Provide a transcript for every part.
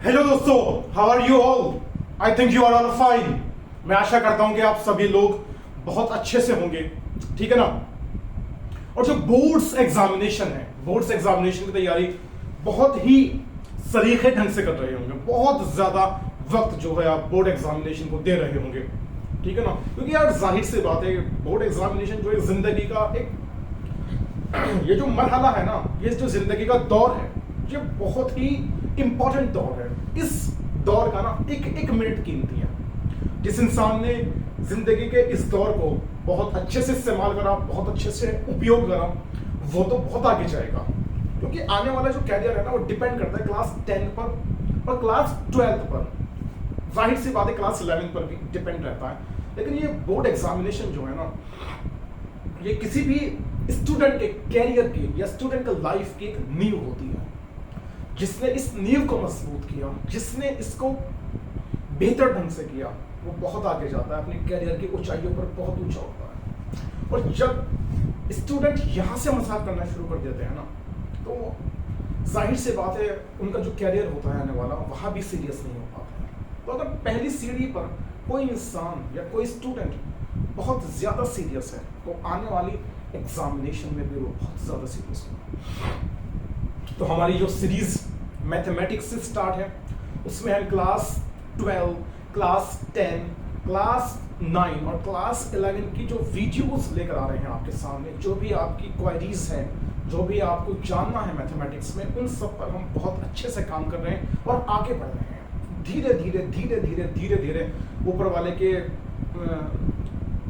Hello दोस्तों, how are you all? I think you are all fine. मैं आशा करता हूं कि आप सभी लोग बहुत अच्छे से होंगे, ठीक है ना। और जो बोर्ड्स एग्जामिनेशन है, बोर्ड्स एग्जामिनेशन की तैयारी बहुत ही सलीके ढंग से कर रहे होंगे। बहुत ज्यादा वक्त जो है आप बोर्ड एग्जामिनेशन को दे रहे होंगे, ठीक है ना। क्योंकि यार जाहिर सी बात है, बोर्ड एग्जामिनेशन जो है जिंदगी का एक ये जो मरहला है ना, ये जो जिंदगी का दौर है, ये बहुत ही इंपॉर्टेंट दौर है। इस दौर का ना एक एक मिनट कीमती है। जिस इंसान ने जिंदगी के इस दौर को बहुत अच्छे से इस्तेमाल करा, बहुत अच्छे से उपयोग करा, वो तो बहुत आगे जाएगा। क्योंकि आने वाला जो कैरियर है ना, वो डिपेंड करता है क्लास 10 पर और क्लास 12 पर। जाहिर सी बात है क्लास 11 पर भी डिपेंड रहता है। लेकिन ये बोर्ड एग्जामिनेशन जो है ना, ये किसी भी स्टूडेंट के कैरियर की या स्टूडेंट का लाइफ की एक नींव होती है। जिसने इस नींव को मजबूत किया, जिसने इसको बेहतर ढंग से किया, वो बहुत आगे जाता है, अपने कैरियर की ऊंचाइयों पर बहुत ऊंचा होता है। और जब स्टूडेंट यहाँ से मजाक करना शुरू कर देते हैं ना, तो जाहिर से बात है उनका जो कैरियर होता है आने वाला, वहाँ भी सीरियस नहीं हो पाता है। तो अगर पहली सीढ़ी पर कोई इंसान या कोई स्टूडेंट बहुत ज़्यादा सीरियस है, तो आने वाली एग्जामिनेशन में भी वो बहुत ज़्यादा सीरियस होगा। तो हमारी जो सीरीज मैथमेटिक्स से स्टार्ट है, उसमें हम क्लास 12, क्लास 10, क्लास 9 और क्लास 11 की जो वीडियोस लेकर आ रहे हैं आपके सामने। जो भी आपकी क्वेरीज हैं, जो भी आपको जानना है मैथमेटिक्स में, उन सब पर हम बहुत अच्छे से काम कर रहे हैं और आगे बढ़ रहे हैं। धीरे धीरे धीरे धीरे धीरे धीरे ऊपर वाले के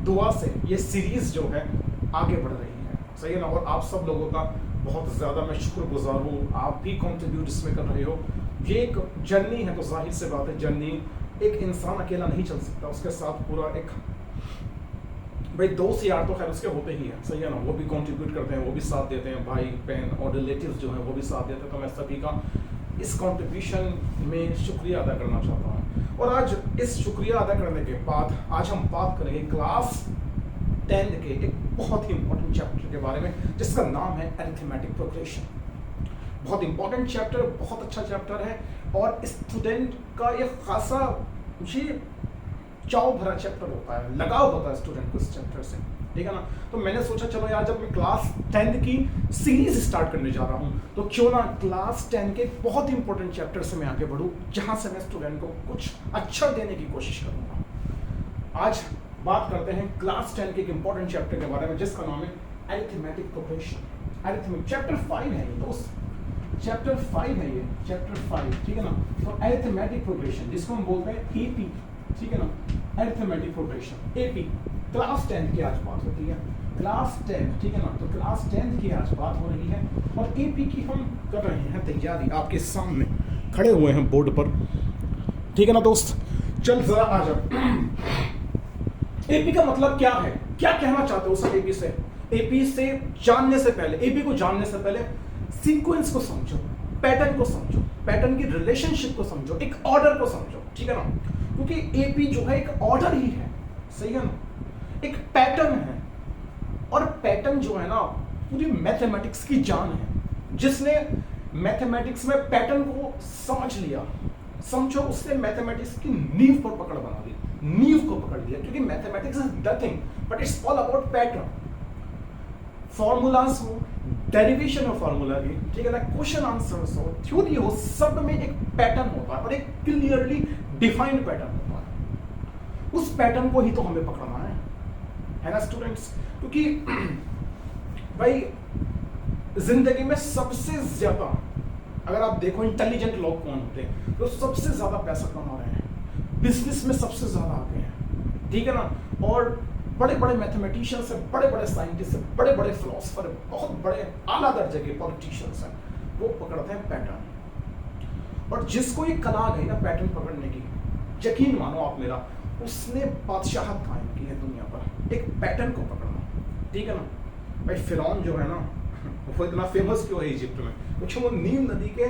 दुआ से ये सीरीज जो है आगे बढ़ रही है, सही है ना। और आप सब लोगों का बहुत ज़्यादा मैं शुक्रगुजार हूँ, आप भी कंट्रीब्यूट इसमें कर रहे हो। ये एक जर्नी है, तो जाहिर से बात है जर्नी एक इंसान अकेला नहीं चल सकता, उसके साथ पूरा एक भाई दोस्त यार तो खैर उसके होते ही हैं, सही है ना। वो भी कंट्रीब्यूट करते हैं, वो भी साथ देते हैं, भाई बहन और रिलेटिव्स जो हैं वो भी साथ देते हैं। तो मैं सभी का इस कंट्रीब्यूशन में शुक्रिया अदा करना चाहता हूँ। और आज इस शुक्रिया अदा करने के बाद आज हम बात करेंगे क्लास 10 के एक बहुत ही इंपॉर्टेंट चैप्टर के बारे में, जिसका नाम है अरिथमेटिक प्रोग्रेशन। बहुत इंपॉर्टेंट चैप्टर, बहुत अच्छा चैप्टर है और स्टूडेंट का एक खासा ये चाव भरा चैप्टर होता है, लगाव होता है स्टूडेंट को इस चैप्टर से, ठीक है ना। तो मैंने सोचा चलो यार, जब मैं क्लास 10 की सीरीज स्टार्ट करने जा रहा हूँ, तो क्यों ना क्लास 10 के बहुत ही इंपॉर्टेंट चैप्टर से मैं आगे बढ़ूँ, जहाँ से मैं स्टूडेंट को कुछ अच्छा देने की कोशिश करूँगा। आज बात करते हैं क्लास 10 के एक इंपॉर्टेंट चैप्टर के बारे में, जिसका नाम है अरिथमेटिक प्रोग्रेशन। अरिथमेटिक चैप्टर 5 है ये दोस्त, चैप्टर 5 है ये, चैप्टर 5, ठीक है ना। तो अरिथमेटिक प्रोग्रेशन, जिसको हम बोलते हैं एपी, ठीक है ना। अरिथमेटिक प्रोग्रेशन एपी क्लास 10 की आज बात होती है, क्लास 10, ठीक है ना। तो क्लास 10 की आज बात हो रही है और एपी की हम कर रहे हैं तैयारी, आपके सामने खड़े हुए हैं बोर्ड पर, ठीक है ना दोस्त। चल जरा आ जाओ। एपी का मतलब क्या है, क्या कहना चाहते हो सर एपी से? एपी से जानने से पहले, एपी को जानने से पहले सीक्वेंस को समझो, पैटर्न को समझो, पैटर्न की रिलेशनशिप को समझो, एक ऑर्डर को समझो, ठीक है ना। क्योंकि एपी जो है एक ऑर्डर ही है, सही है ना, एक पैटर्न है। और पैटर्न जो है ना पूरी मैथमेटिक्स की जान है। जिसने मैथमेटिक्स में पैटर्न को समझ लिया, समझो उसने मैथमेटिक्स की नींव पर पकड़ बना ली, नींव को पकड़ लिया। क्योंकि mathematics is nothing but it's all about pattern. Formulas हो, डेरिवेशन हो फॉर्मूला की, ठीक है ना, क्वेश्चन आंसर्स हो, थ्योरी हो, सब में एक पैटर्न होता है और एक क्लियरली डिफाइंड पैटर्न होता है। उस पैटर्न को ही तो हमें पकड़ना है ना स्टूडेंट्स। क्योंकि भाई जिंदगी में सबसे ज्यादा अगर आप देखो इंटेलिजेंट लोग कौन होते हैं, तो सबसे ज्यादा पैसा कमा रहे हैं, बिजनेस में सबसे ज्यादा आगे हैं, ठीक है ना। और बड़े बड़े मैथमेटिशियंस हैं, बड़े बड़े साइंटिस्ट हैं, बड़े बड़े फिलोसफर हैं, बहुत बड़े आला दर्जे के पॉलिटिशियंस हैं, वो पकड़ते हैं पैटर्न। और जिसको ये कला गई ना पैटर्न पकड़ने की, यकीन मानो आप मेरा, उसने बादशाहत कायम की है दुनिया पर, एक पैटर्न को पकड़ना, ठीक है ना। भाई फिरौन जो है ना, वो इतना फेमस क्यों है इजिप्ट में? क्योंकि वो नील नदी के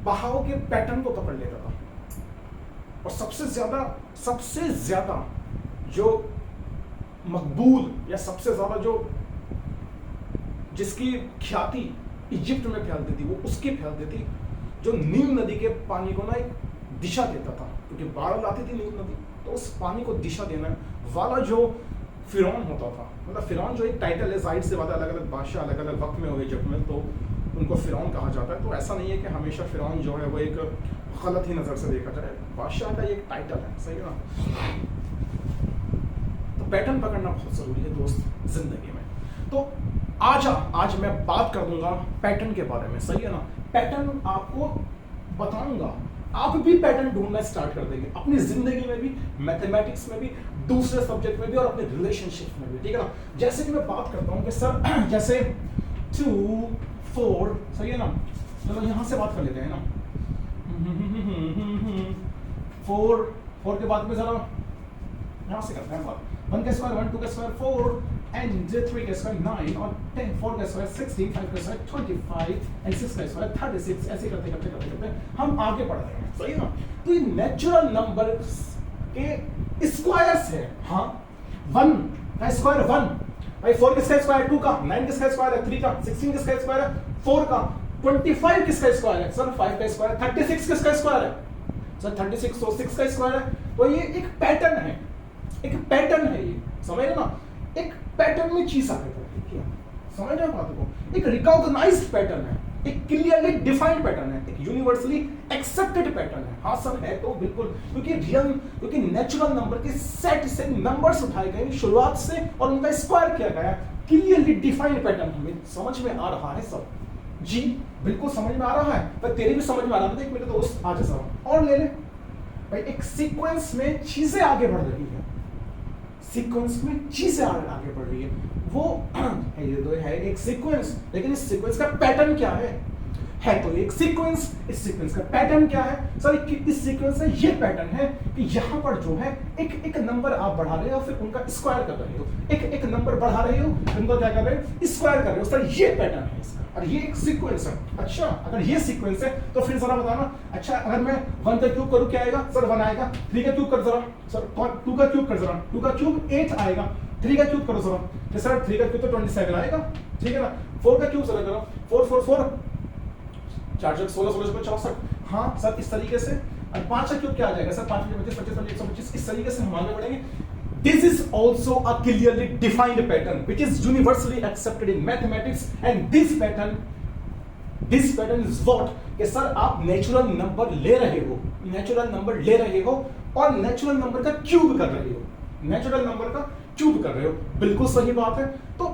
बहाव के पैटर्न को पकड़ लेता था। और सबसे ज्यादा जो मकबूल या सबसे ज्यादा जो जिसकी ख्याति इजिप्ट में फैलती थी, वो उसकी फैलती थी जो नील नदी के पानी को ना एक दिशा देता था, क्योंकि बाढ़ आती थी नील नदी, तो उस पानी को दिशा देने वाला जो फिरौन होता था, मतलब फिरौन जो एक टाइटल है, जाहिर सी बात है, अलग अलग बादशाह अलग अलग वक्त में हुए जब में, तो उनको फिरौन कहा जाता है। तो ऐसा नहीं है कि हमेशा फिरौन जो है वो एक गलत ही नज़र से देखा जाए, बादशाह का एक टाइटल है, सही है ना। तो पैटर्न पकड़ना बहुत ज़रूरी है दोस्त जिंदगी में। तो आज मैं बात कर दूंगा पैटर्न के बारे में, सही है ना। पैटर्न आपको बताऊंगा, आप भी पैटर्न ढूंढना स्टार्ट कर देंगे अपनी जिंदगी में भी, मैथमेटिक्स में भी, दूसरे सब्जेक्ट में भी और अपने रिलेशनशिप में भी, ठीक है ना। जैसे कि मैं बात करता हूँ कि सर जैसे 2 4, सही है ना, चलो यहां से बात कर लेते हैं ना। 4 के बाद में जरा यहां से करते हैं बात। 1 का स्क्वायर 1, 2 का स्क्वायर 4 एंड 3 का स्क्वायर 9 और 10, 4 का स्क्वायर 16, 5 का स्क्वायर 25 एंड 6 का स्क्वायर 36, ऐसे करते करते करते करते हम आगे बढ़ रहे हैं, सही है ना। तो ये नेचुरल नंबर के स्क्वायर्स है। हाँ, 1 का स्क्वायर 1 भाई, 4 किसका स्क्वायर 2 का, 9 किसका स्क्वायर है 3 का, 16 किसका स्क्वायर है 4 का, 25 किसका स्क्वायर है सर 5 का स्क्वायर, 36 किसका स्क्वायर है सर 36, तो 6 का स्क्वायर है। तो ये एक पैटर्न है, एक पैटर्न है, ये समझ रहे ना, एक पैटर्न में चीज आगे बढ़ती है, समझ रहे हो बात को। एक रिकॉग्नाइज्ड पैटर्न है, एक क्लियरली डिफाइंड पैटर्न है, एक यूनिवर्सली एक्सेप्टेड पैटर्न है। हाँ सर है तो बिल्कुल, क्योंकि नेचुरल नंबर के सेट से नंबर्स उठाए गए शुरुआत से और उनका स्क्वायर किया गया, क्लियरली डिफाइंड पैटर्न हमें समझ में आ रहा है सब। जी बिल्कुल समझ में आ रहा है, पर तेरे भी समझ में आ रहा था, देख मेरे दोस्त आज सर और ले ले भाई। एक सीक्वेंस में चीजें आगे बढ़ रही है, सीक्वेंस में चीजें आगे बढ़ रही है, वो है ये तो है एक सीक्वेंस, लेकिन इस सीक्वेंस का पैटर्न क्या है तो एक सीक्वेंस। इस सीक्वेंस का पैटर्न क्या है सर, इस सीक्वेंस में ये पैटर्न है कि यहाँ पर जो है एक नंबर आप बढ़ा रहे हो, फिर उनका स्क्वायर कर रहे हो, एक नंबर बढ़ा रहे हो, उनका क्या कर रहे हो स्क्वायर कर रहे हो, सर ये पैटर्न है इसका, और ये एक सीक्वेंस है। अच्छा अगर ये सीक्वेंस है तो फिर जरा बताना, अच्छा अगर मैं 1 का क्यूब करूं क्या आएगा सर 1 आएगा, 3 का क्यूब कर जरा सर 2 का क्यूब कर जरा, 2 का क्यूब 8 आएगा, 3 का क्यूब करो जरा, तो सर 3 का क्यूब तो 27 आएगा, ठीक है ना। 4 का क्यूब जरा करो, 4 4 4 4 16 16 64, हाँ सर इस तरीके से। और 5 का क्यूब क्या आ जाएगा सर 5 25 25 125, इस तरीके से हम आगे बढ़ेंगे। This is also a clearly defined pattern which is universally accepted in mathematics, and this pattern is what कि सर आप नेचुरल नंबर ले रहे हो, नेचुरल नंबर ले रहे हो और नेचुरल नंबर का क्यूब कर रहे हो, नेचुरल नंबर का क्यूब कर रहे हो, बिल्कुल सही बात है। तो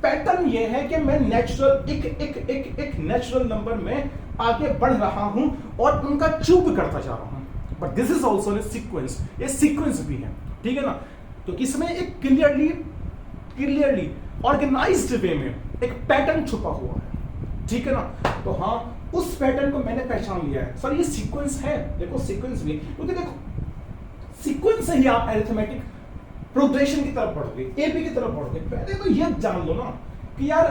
पैटर्न ये है कि मैं नेचुरल एक नेचुरल नंबर में आगे बढ़ रहा हूं और उनका क्यूब करता जा रहा हूं, but this is also a sequence, ये सीक्वेंस भी है, ठीक है ना। तो इसमें एक क्लियरली ऑर्गेनाइज्ड वे में एक पैटर्न छुपा हुआ है, ठीक है ना। तो हाँ उस पैटर्न को मैंने पहचान लिया है, सर ये सीक्वेंस है, देखो सीक्वेंस भी, क्योंकि देखो सीक्वेंस से ही आप अरिथमेटिक प्रोग्रेशन की तरफ बढ़ोगे, एपी की तरफ बढ़ोगे। पहले तो ये जान लो ना कि यार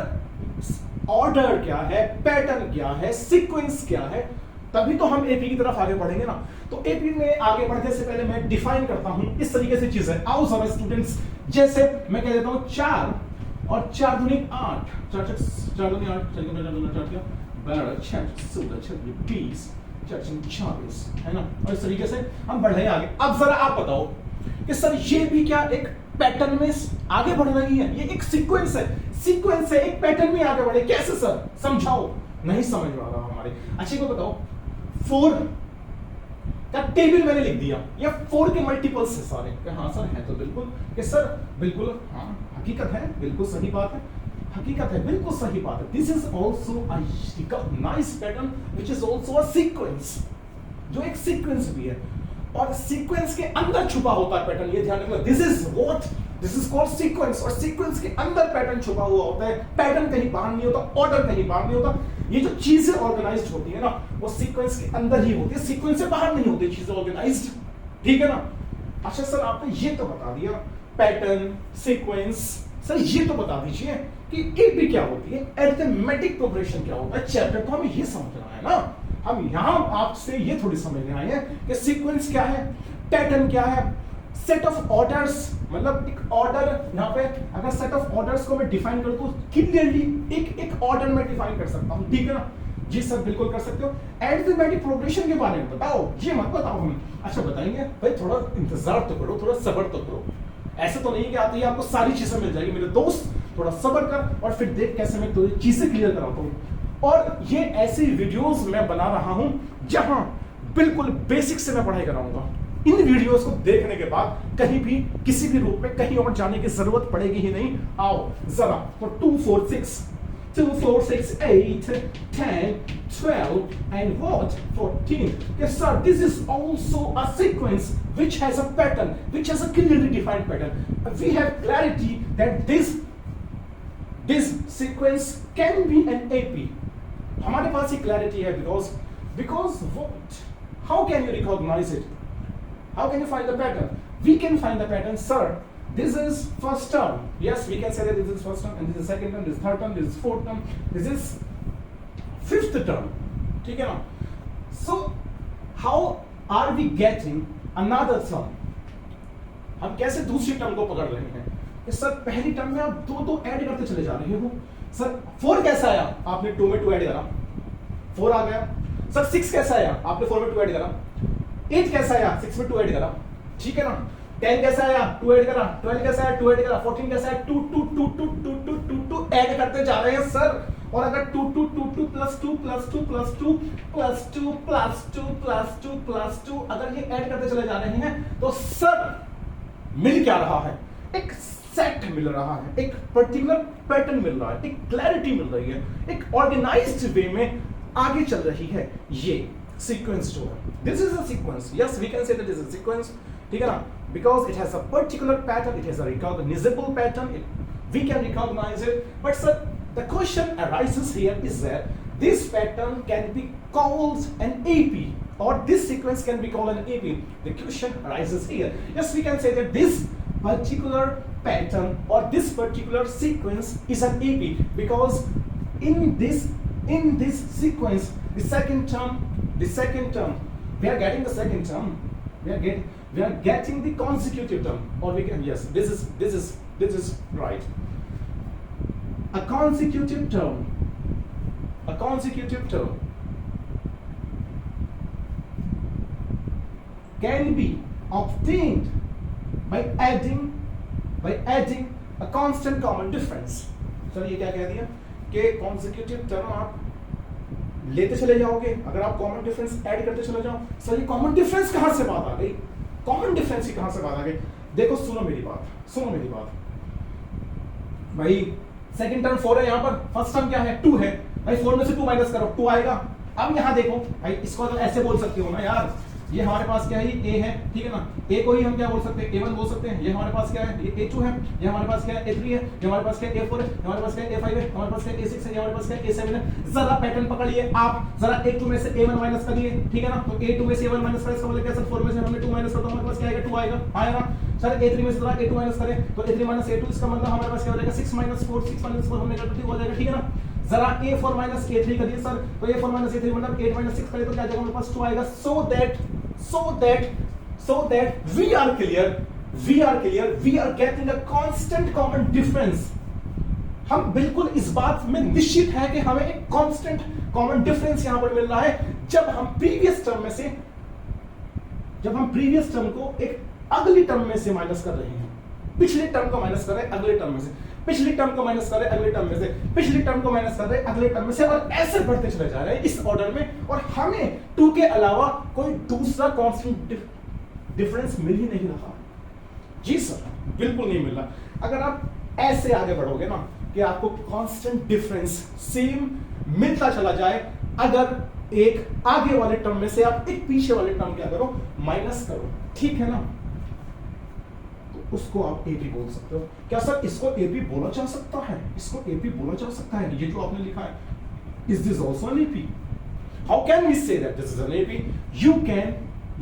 ऑर्डर क्या है, पैटर्न क्या है, सीक्वेंस क्या है, तभी तो हम एपी की तरफ आगे बढ़ेंगे ना। तो एपी में आगे बढ़ने से पहले मैं डिफाइन करता हूं इस तरीके से चीजें। आओ सारे स्टूडेंट्स, जैसे मैं कह देता हूं 4 और 4 दूनी 8, 4 दूनी 8, 4 दूनी 4 क्या 12 6 16 26 20 40 है ना, और इस तरीके से हम बढ़ रहे आगे। अब जरा आप बताओ कि सर ये भी क्या एक पैटर्न में आगे बढ़ रही है, ये एक सीक्वेंस है, सीक्वेंस है, एक पैटर्न में आगे बढ़े, कैसे सर समझाओ, नहीं समझ में आ रहा हमारे। अच्छा को बताओ 4 का टेबल मैंने लिख दिया, या 4 के मल्टीपल्स है सारे, हाँ सर है तो बिल्कुल कि सर बिल्कुल हाँ हकीकत है, बिल्कुल सही बात है, हकीकत है, बिल्कुल सही बात है। This is also a recognized pattern which is also a sequence, जो एक सीक्वेंस भी है और सीक्वेंस के अंदर छुपा होता है पैटर्न, ये ध्यान रखना। दिस इज कॉल्ड सीक्वेंस, और सीक्वेंस के अंदर पैटर्न छुपा हुआ होता है, पैटर्न कहीं बाहर नहीं होता, ऑर्डर कहीं बाहर नहीं होता। ये जो चीजें ऑर्गेनाइज्ड होती है ना वो सीक्वेंस के अंदर ही होती है, सीक्वेंस से बाहर नहीं होती चीजें ऑर्गेनाइज्ड, ठीक है ना। अच्छा सर आपने ये तो बता दिया पैटर्न सीक्वेंस, सर ये तो बता दीजिए कि एपी क्या होती है, अरिथमेटिक प्रोग्रेशन क्या होता है। चैप्टर तो हमें ये समझना है ना, हम यहां आपसे ये थोड़ी समझने आए हैं कि सीक्वेंस क्या है, पैटर्न क्या है, सेट ऑफ ऑर्डर्स, मतलब एक ऑर्डर, यहाँ पे अगर सेट ऑफ ऑर्डर्स को मैं डिफाइन करूं तो क्लियरली एक ऑर्डर में डिफाइन कर सकता हूं, ठीक है ना। जी सर बिल्कुल कर सकते हो। एडिथमेटिक प्रोग्रेशन के बारे में बताओ, ये मत बताओ हमें। अच्छा बताएंगे भाई, थोड़ा इंतजार तो करो, थोड़ा सब्र तो करो। ऐसे तो नहीं कि आते ही आपको सारी चीजें मिल जाएगी मेरे दोस्त, थोड़ा सब्र कर और फिर देख कैसे मैं तुझे चीजें क्लियर कराता हूँ। और ये ऐसी वीडियोस मैं बना रहा हूं जहां बिल्कुल बेसिक से मैं पढ़ाई कराऊंगा। इन वीडियोस को देखने के बाद कहीं भी किसी भी रूप में कहीं और जाने की जरूरत पड़ेगी ही नहीं। आओ जरा, तो 2 4 6 2 4 6 8 10 12 and what 14. Yes sir, this is also a sequence which has a pattern, which has a clearly defined pattern. We have clarity that this sequence can be an AP. हमारे पास ही क्लैरिटी है because what? How can you recognize it? How can you find the pattern? We can find the pattern, sir. This is first term. Yes, we can say that this is first term, and this is second term, this is third term, this is fourth term, this is fifth term. ठीक है ना? So how are we getting another term? हम कैसे दूसरी term को पकड़ रहे हैं? सर पहली टर्म में आप दो ऐड करते चले जा रहे हो। सर 4 कैसा आया? आपने 2 में 2 ऐड करा, 4 आ गया। सर 6 कैसा आया? आपने 4 में 2 ऐड करा। 8 कैसा आया? 6 में 2 ऐड करा, ठीक है ना। 10 कैसा आया? 2 ऐड करा। 12 कैसा आया? 2 ऐड करा। 14 कैसा है? 2 ऐड करते जा रहे हैं सर। और अगर 2 plus 2 plus 2 plus 2 plus 2 plus 2 plus 2 plus 2 अगर ये ऐड करते चले जा रहे हैं तो सर मिल क्या रहा है? एक सेट मिल रहा है, एक पर्टिकुलर पैटर्न मिल रहा है, एक क्लैरिटी मिल रही है, एक ऑर्गेनाइज्ड वे में आगे चल रही है ये सीक्वेंस जो है। This is a sequence, yes we can say that is a sequence, ठीक है ना, because it has a particular pattern, it has a recognizable pattern, we can recognize it. But sir the question arises here is that this pattern can be called an AP or this sequence can be called an AP. The question arises here. Yes, we can say that this particular pattern or this particular sequence is an AP because in this sequence the second term we are getting the second term, we are getting the consecutive term, or we can, yes, this is right, a consecutive term can be obtained by adding a constant common difference. Sir ये क्या कह दिया कि consecutive term आप लेते चले जाओगे, अगर आप कॉमन डिफरेंस ऐड करते चले जाओ। सर ये कॉमन डिफरेंस कहां से बात आ गई? कॉमन डिफरेंस की कहां से बात आ गई? देखो सुनो मेरी बात भाई, सेकंड टर्म 4 है, यहां पर फर्स्ट टर्म क्या है? 2 है भाई। 4 में से 2 माइनस करो, 2 आएगा। अब यहां देखो भाई, इसको तो ऐसे बोल सकते हो ना यार, ये हमारे पास क्या है? ए है, ठीक है ना। ए को ही हम क्या बोल सकते हैं? A1 बोल सकते हैं। ये हमारे पास क्या है? ये A2 है। ये हमारे पास क्या है? A3 है। ये हमारे पास क्या है? A4 है। हमारे पास क्या है? A5 है। हमारे पास क्या है? A6 है। ये हमारे पास क्या है? A7 है। जरा पैटर्न पकड़िए आप, जरा A2 में से A1 माइनस करिए, ठीक है ना। तो A2 में से A1 माइनस करें, इसका मतलब क्या सर? 4 में से हमने 2 माइनस कर, तो हमारे पास क्या आएगा? 2 आएगा। सर A3 में से जरा A2 माइनस करें, तो A3 माइनस A2, इसका मतलब हमारे पास क्या हो जाएगा? 6 माइनस 4 हमने कर दिया, हो जाएगा, ठीक है ना। जरा A4 माइनस A3 करिए सर, तो A4 माइनस A3 मतलब 8 माइनस 6 करें तो क्या आ जाएगा? हमारे पास 2 आएगा। So that we are clear, we are getting a constant common difference. हम बिल्कुल इस बात में निश्चित है कि हमें एक कांस्टेंट कॉमन डिफरेंस यहां पर मिल रहा है जब हम प्रीवियस टर्म को एक अगली टर्म में से माइनस कर रहे हैं। पिछले टर्म को माइनस कर रहे हैं अगले टर्म में से, पिछली टर्म को माइनस कर रहे हैं अगले टर्म में से, पिछली टर्म को माइनस कर रहे हैं अगले टर्म में से, और ऐसे बढ़ते चले जा रहे हैं इस ऑर्डर में। और हमें 2 के अलावा कोई दूसरा कांस्टेंट डिफरेंस मिल ही नहीं रहा। जी सर बिल्कुल नहीं मिल रहा। अगर आप ऐसे आगे बढ़ोगे ना कि आपको कांस्टेंट डिफरेंस सेम मिलता चला जाए, अगर एक आगे वाले टर्म में से आप एक पीछे वाले टर्म क्या करो? माइनस करो, ठीक है ना, तो उसको आप एपी बोल सकते हो। क्या सर इसको एपी बोला जा सकता है? इसको एपी बोला जा सकता है। ये जो आपने लिखा है, is this also an AP? How can we say that this is an AP?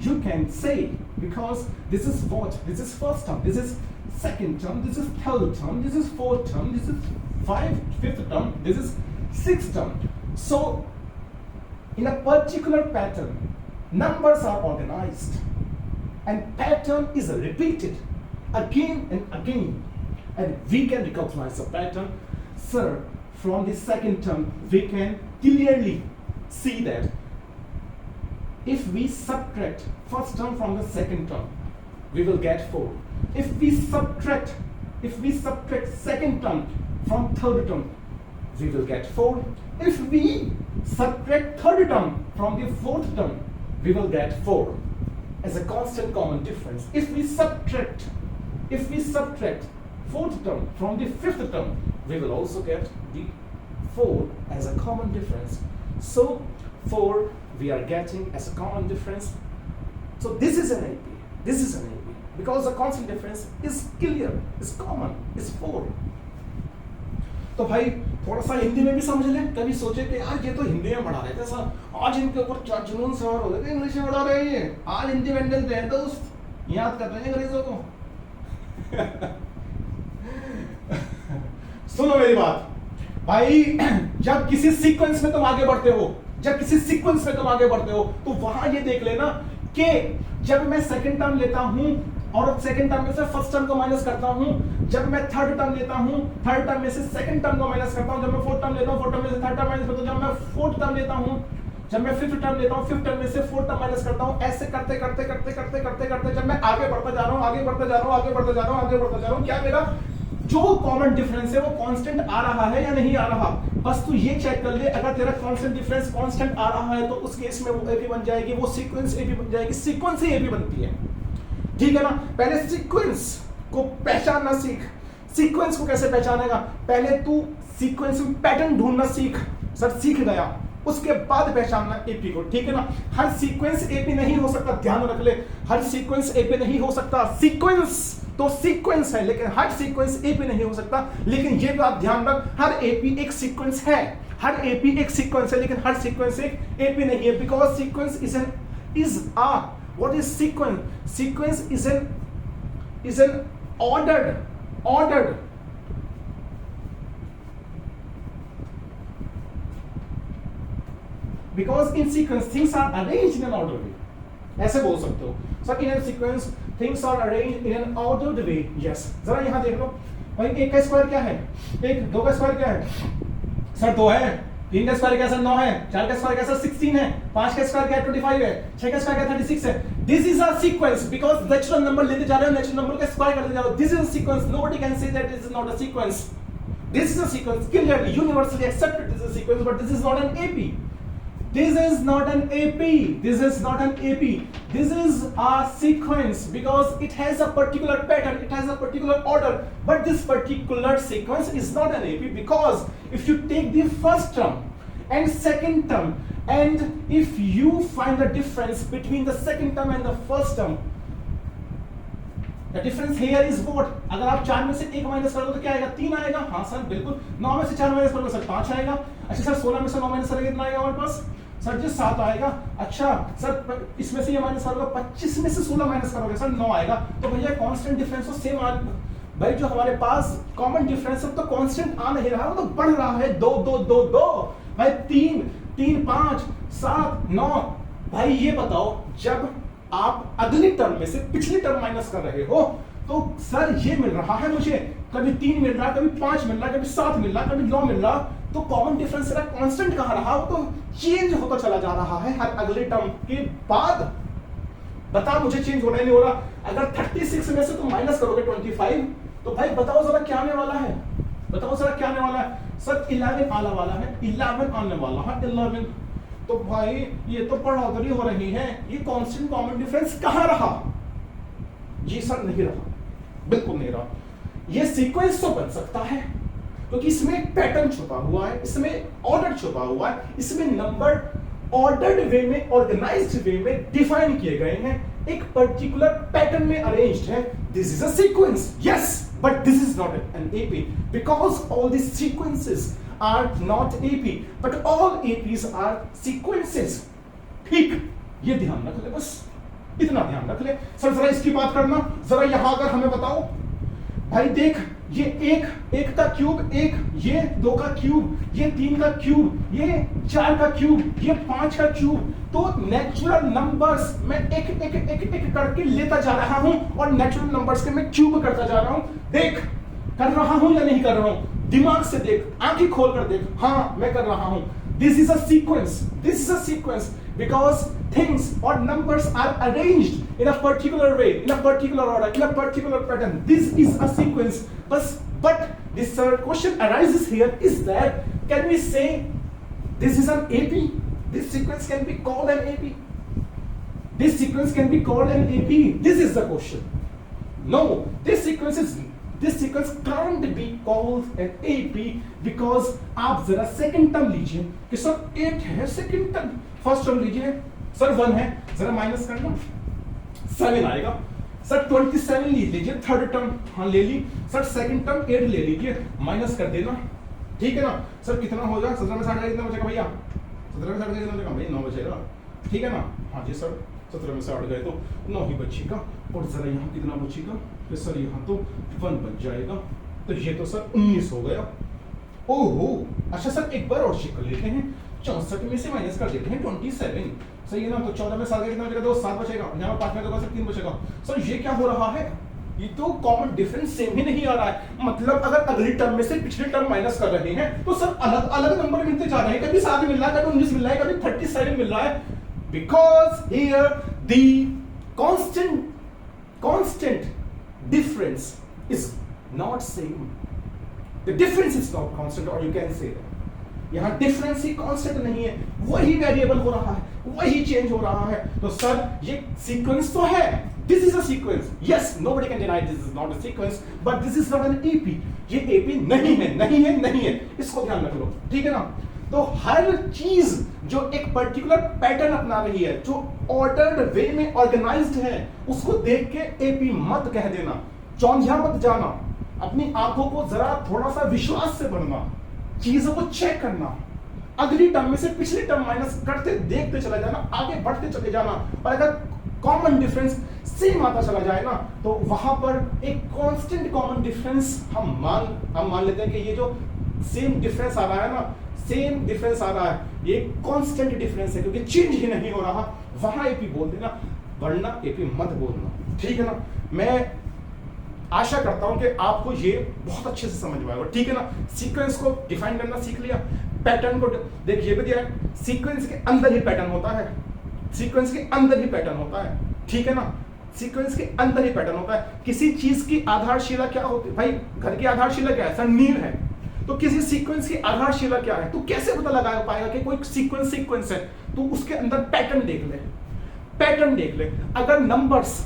You can say, because this is what? This is first term, this is second term, this is third term, this is fourth term, this is fifth term, this is sixth term. So in a particular pattern, numbers are organized and pattern is repeated again and again, and we can recognize the pattern. Sir, from the second term we can clearly see that if we subtract first term from the second term, we will get 4. If we subtract second term from third term, we will get 4. If we subtract third term from the fourth term, we will get 4 as a constant common difference. If we subtract fourth term from the fifth term, we will also get the 4 as a common difference. So 4 we are getting as a common difference. So this is an AP. This is an AP because the constant difference is clear, is common, is 4. तो भाई थोड़ा सा हिंदी में भी समझ लें. कभी सोचे कि यार ये तो हिंदी में पढ़ा रहे थे सर, आज इनके ऊपर क्या जुनून सवार हो गए, इंग्लिश में पढ़ा रहे हैं. आज इंडिपेंडेंस डे है दोस्त, याद कर रहे हैं अंग्रेजों को. सुनो मेरी बात भाई, जब किसी सीक्वेंस में तुम आगे बढ़ते हो, तो वहां ये देख लेना कि जब मैं सेकंड टर्म लेता हूं और सेकंड टर्म में से फर्स्ट टर्म को माइनस करता हूं, जब मैं थर्ड टर्म लेता हूं, थर्ड टर्म में से सेकंड टर्म को माइनस करता हूं, जब मैं फोर्थ टर्म लेता हूं, फोर्थ टर्म में से थर्ड टर्म माइनस करता हूं, जब मैं फोर्थ टर्म लेता हूं, जब मैं फिफ्थ टर्म लेता हूं, फिफ्थ टर्म में से फोर्थ टर्म माइनस करता हूं, ऐसे करते जब मैं आगे बढ़ता जा रहा हूं, क्या मेरा जो कॉमन डिफरेंस है वो कांस्टेंट आ रहा है या नहीं आ रहा. बस तू ये चेक कर ले, अगर तेरा कांस्टेंट डिफरेंस कांस्टेंट आ रहा है तो उस केस में वो एपी बन जाएगी, वो सीक्वेंस एपी बन जाएगी. सीक्वेंस ही एपी बनती है, ठीक है ना. पहले सीक्वेंस को पहचानना सीख. सीक्वेंस को कैसे पहचानेगा? पहले तू सीक्वेंस में पैटर्न ढूंढना सीख. सर सीख गया, उसके बाद पहचानना एपी को, ठीक है ना. हर सीक्वेंस एपी नहीं हो सकता, ध्यान रख ले. हर सीक्वेंस एपी नहीं हो सकता. सीक्वेंस तो सीक्वेंस है, लेकिन हर सीक्वेंस एपी नहीं हो सकता. लेकिन ये बात ध्यान रख, हर एपी एक सीक्वेंस है, लेकिन हर सीक्वेंस एक एपी नहीं है. Because sequence is a what is sequence is an ordered because in sequence things are arranged in an ordered way. ऐसे बोल सकते हो sir, in a sequence things are arranged in an ordered way. yes. जरा यहां देख लो भाई, 1 का square क्या है? 1. 2 का स्क्वायर क्या है सर? 2 है. 3 का स्क्वायर क्या सर? 9 है. 4 का स्क्वायर क्या सर? 16 है. 5 का स्क्वायर क्या है? 25 है. 6 का स्क्वायर क्या? 36 है. This is a sequence because natural number लेते जा रहे हो, नेचुरल नंबर का स्क्वायर करते जा रहे हो. This is a sequence. Nobody can say that this is not a sequence. This is a sequence. clearly universally accepted this is a sequence, but this is not an AP. This is not an AP. This is not an AP. This is a sequence because it has a particular pattern. It has a particular order. But this particular sequence is not an AP because if you take the first term and second term, and if you find the difference between the second term and the first term, the difference here is what? अगर आप 4 में से 1 minus करोगे तो क्या आएगा? 3 आएगा. हाँ सर बिल्कुल. 9 में से 4 माइनस करोगे सर 5 आएगा. अच्छा सर 16 में से 9 माइनस करोगे कितना आएगा हमारे पास? सर जी 7 आएगा. अच्छा सर इसमें से ये माइनस करोगे, 25 में से 16 माइनस करोगे सर 9 आएगा. तो भैया कांस्टेंट डिफरेंस तो सेम आ. भाई जो हमारे पास कॉमन डिफरेंस है तो कांस्टेंट आ नहीं रहा, वो तो बढ़ रहा है. 2 2 2 2 भाई 3 3 5 7 9. भाई ये बताओ, जब आप अगली टर्म में से पिछली टर्म माइनस कर रहे हो तो सर ये मिल रहा है मुझे, कभी 3 मिल रहा, कभी 5 मिल रहा, कभी 7 मिल रहा, कभी 9 मिल रहा. तो कॉमन डिफरेंस तेरा कांस्टेंट कहां रहा? वो तो चेंज होता चला जा रहा है हर अगले टर्म के बाद. बता मुझे चेंज होना ही नहीं हो रहा. अगर 36 में से तुम माइनस करोगे 25, तो भाई बताओ जरा क्या आने वाला है? बताओ जरा क्या आने वाला है? सर 11 आने वाला है. 11 आने वाला है. 11. तो भाई ये तो बढ़ोतरी हो रही है. ये कांस्टेंट कॉमन डिफरेंस कहां रहा? जी सर नहीं रहा, बिल्कुल नहीं रहा. ये सीक्वेंस तो बन सकता है क्योंकि इसमें एक पैटर्न छुपा हुआ है, इसमें ऑर्डर छुपा हुआ है, इसमें नंबर ऑर्डर्ड वे में, ऑर्गेनाइज्ड वे में डिफाइन किए गए हैं, एक पर्टिकुलर पैटर्न में अरेंज्ड है. This is a sequence. Yes, but this is not an AP because all this sequences are not AP, but all APs are sequences. ठीक, ये ध्यान रख ले, बस इतना ध्यान रख ले. सर जरा इसकी बात करना, जरा यहां अगर हमें बताओ भाई, देख ये 1 का क्यूब, ये 2 का क्यूब, ये 3 का क्यूब, ये 4 का क्यूब, ये 5 का क्यूब. तो नेचुरल नंबर्स मैं एक करके लेता जा रहा हूं और नेचुरल नंबर्स के मैं क्यूब करता जा रहा हूं. देख कर रहा हूं या नहीं कर रहा हूं? दिमाग से देख, आंखें खोल कर देख. हाँ मैं कर रहा हूं. This is a sequence. This is a sequence because things or numbers are arranged in a particular way, in a particular order, in a particular pattern. This is a sequence. But this question arises here is that can we say this is an AP? This sequence can be called an AP. This sequence can be called an AP. This is the question. No, this sequence can't be called an AP because आप जरा second term लीजिए कि sir 8 है, second term first term लीजिए sir 1 है, जरा minus करना 7 आएगा। सर 27 लीजिए थर्ड टर्म, हाँ ले ली। सर सेकंड टर्म 8 ले लीजिए, माइनस कर देना, ठीक है ना। सर कितना हो जाएगा, 17 में 60 कितना बचेगा भैया, 17 में 60 कितना बचेगा भैया, 9 बचेगा, ठीक है ना। हाँ जी सर 17 में 60 गए तो 9 ही बचेगा, और जरा यहाँ कितना बचेगा, फिर सर यहाँ तो 1 बच जाएगा, तो ये तो सर 19 हो गया। ओहो अच्छा सर एक बार और चेक कर लेते हैं, 64 में से माइनस कर देते हैं 27, सही है ना। तो 14 में 7 कितना बचेगा, तो 7 बचेगा, यहाँ 5 में तो सर 3 बचेगा। सर ये क्या हो रहा है, ये तो कॉमन डिफरेंस सेम ही नहीं आ रहा है। मतलब अगर अगली टर्म में से पिछली टर्म माइनस कर रहे हैं तो सर अलग अलग नंबर मिलते जा रहे हैं, कभी 7 मिल रहा है, कभी 19 मिल रहा है, कभी 37 मिल रहा है, because here the constant difference is not same. The difference is not constant, or you can say that. यहाँ डिफरेंस ही कांस्टेंट नहीं है, वही वेरिएबल हो रहा है, वही चेंज हो रहा है। तो सर ये सीक्वेंस तो है, this is a sequence, yes nobody can deny this is not a sequence, but this is not an AP. ये एपी नहीं है, नहीं है, नहीं है, इसको ध्यान रख लो, ठीक है ना। तो हर चीज जो एक पर्टिकुलर पैटर्न अपना रही है, जो ऑर्डर्ड वे में ऑर्गेनाइज्ड है, उसको देख के एपी मत कह देना, चौंधिया मत जाना, अपनी आंखों को जरा थोड़ा सा विश्वास से भरना, चीजों को चेक करना, अगली टर्म में से पिछली टर्म माइनस करते देखते चला जाना, आगे बढ़ते चले जाना, और अगर कॉमन डिफरेंस सेम आता चला जाए ना, तो वहां पर एक कांस्टेंट कॉमन डिफरेंस हम मान लेते हैं कि ये जो सेम डिफरेंस आ रहा है ना, सेम डिफरेंस आ रहा है, ये कांस्टेंट डिफरेंस है क्योंकि चेंज ही नहीं हो रहा, वहां एपी बोल देना, वरना एपी मत बोलना, ठीक है ना। मैं आशा करता हूं कि आपको ये बहुत अच्छे से समझ में आएगा, ठीक है ना। सीक्वेंस को डिफाइन करना सीख लिया, पैटर्न को देखिए, ये भी दिया है, सीक्वेंस के अंदर ही पैटर्न होता है, सीक्वेंस के अंदर ही पैटर्न होता है, ठीक है ना। सीक्वेंस के अंदर ही पैटर्न होता है। किसी चीज की आधारशिला क्या होती है भाई, घर की आधारशिला क्या है सर, नींव है। तो किसी सीक्वेंस की आधारशिला क्या है, तो कैसे पता लगा पाएगा कि कोई सीक्वेंस है, तो उसके अंदर पैटर्न देख ले, पैटर्न देख ले। अगर नंबर्स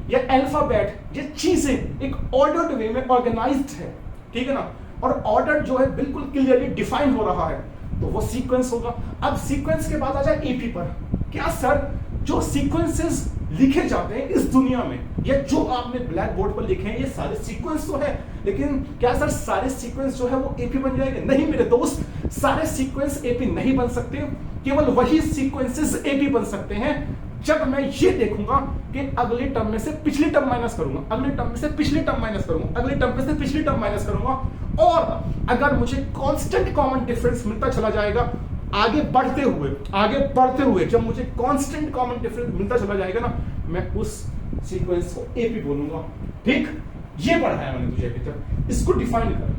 या अल्फाबेट, ये चीजें एक ऑर्डर्ड वे में ऑर्गेनाइज्ड है, ठीक है ना, और ऑर्डर जो है बिल्कुल क्लियरली डिफाइन हो रहा है, तो वो सीक्वेंस होगा। अब सीक्वेंस के बाद आ जाए एपी पर। क्या सर जो सीक्वेंसेस लिखे जाते हैं इस दुनिया में, या जो आपने ब्लैक बोर्ड पर लिखे हैं, ये सारे सीक्वेंस तो है, लेकिन क्या सर सारे सीक्वेंस जो है वो एपी बन जाएंगे? नहीं मेरे दोस्त, सारे सीक्वेंस एपी नहीं बन सकते, केवल वही सीक्वेंसेस एपी बन सकते हैं जब मैं ये देखूंगा कि अगली टर्म में से पिछली टर्म माइनस करूंगा, अगली टर्म में से पिछली टर्म माइनस करूंगा, अगली टर्म में से पिछली टर्म माइनस करूंगा, और अगर मुझे कांस्टेंट कॉमन डिफरेंस मिलता चला जाएगा आगे बढ़ते हुए जब मुझे कांस्टेंट कॉमन डिफरेंस मिलता चला जाएगा ना, मैं उस सीक्वेंस को एपी बोलूंगा, ठीक। ये पढ़ाया मैंने तुझे अभी तक, इसको डिफाइन कर,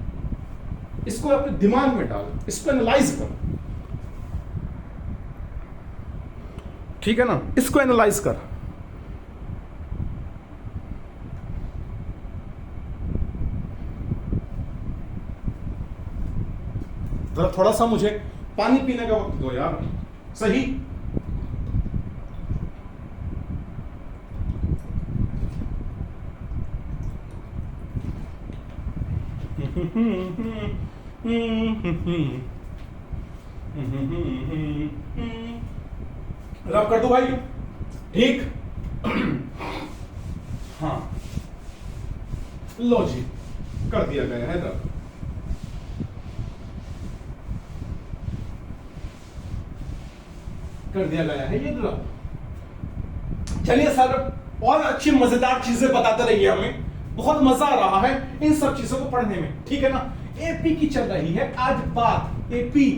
इसको अपने दिमाग में डाल, इसको एनालाइज कर, ठीक है ना, इसको एनालाइज कर। जरा थोड़ा सा मुझे पानी पीने का वक्त दो यार, सही। रब कर दो भाई, ठीक। हाँ लो जी, कर दिया गया है रब। कर दिया गया है ये रब। चलिए सर और अच्छी मजेदार चीजें बताते रहिए, हमें बहुत मजा आ रहा है इन सब चीजों को पढ़ने में, ठीक है ना। एपी की चल रही है आज बात, एपी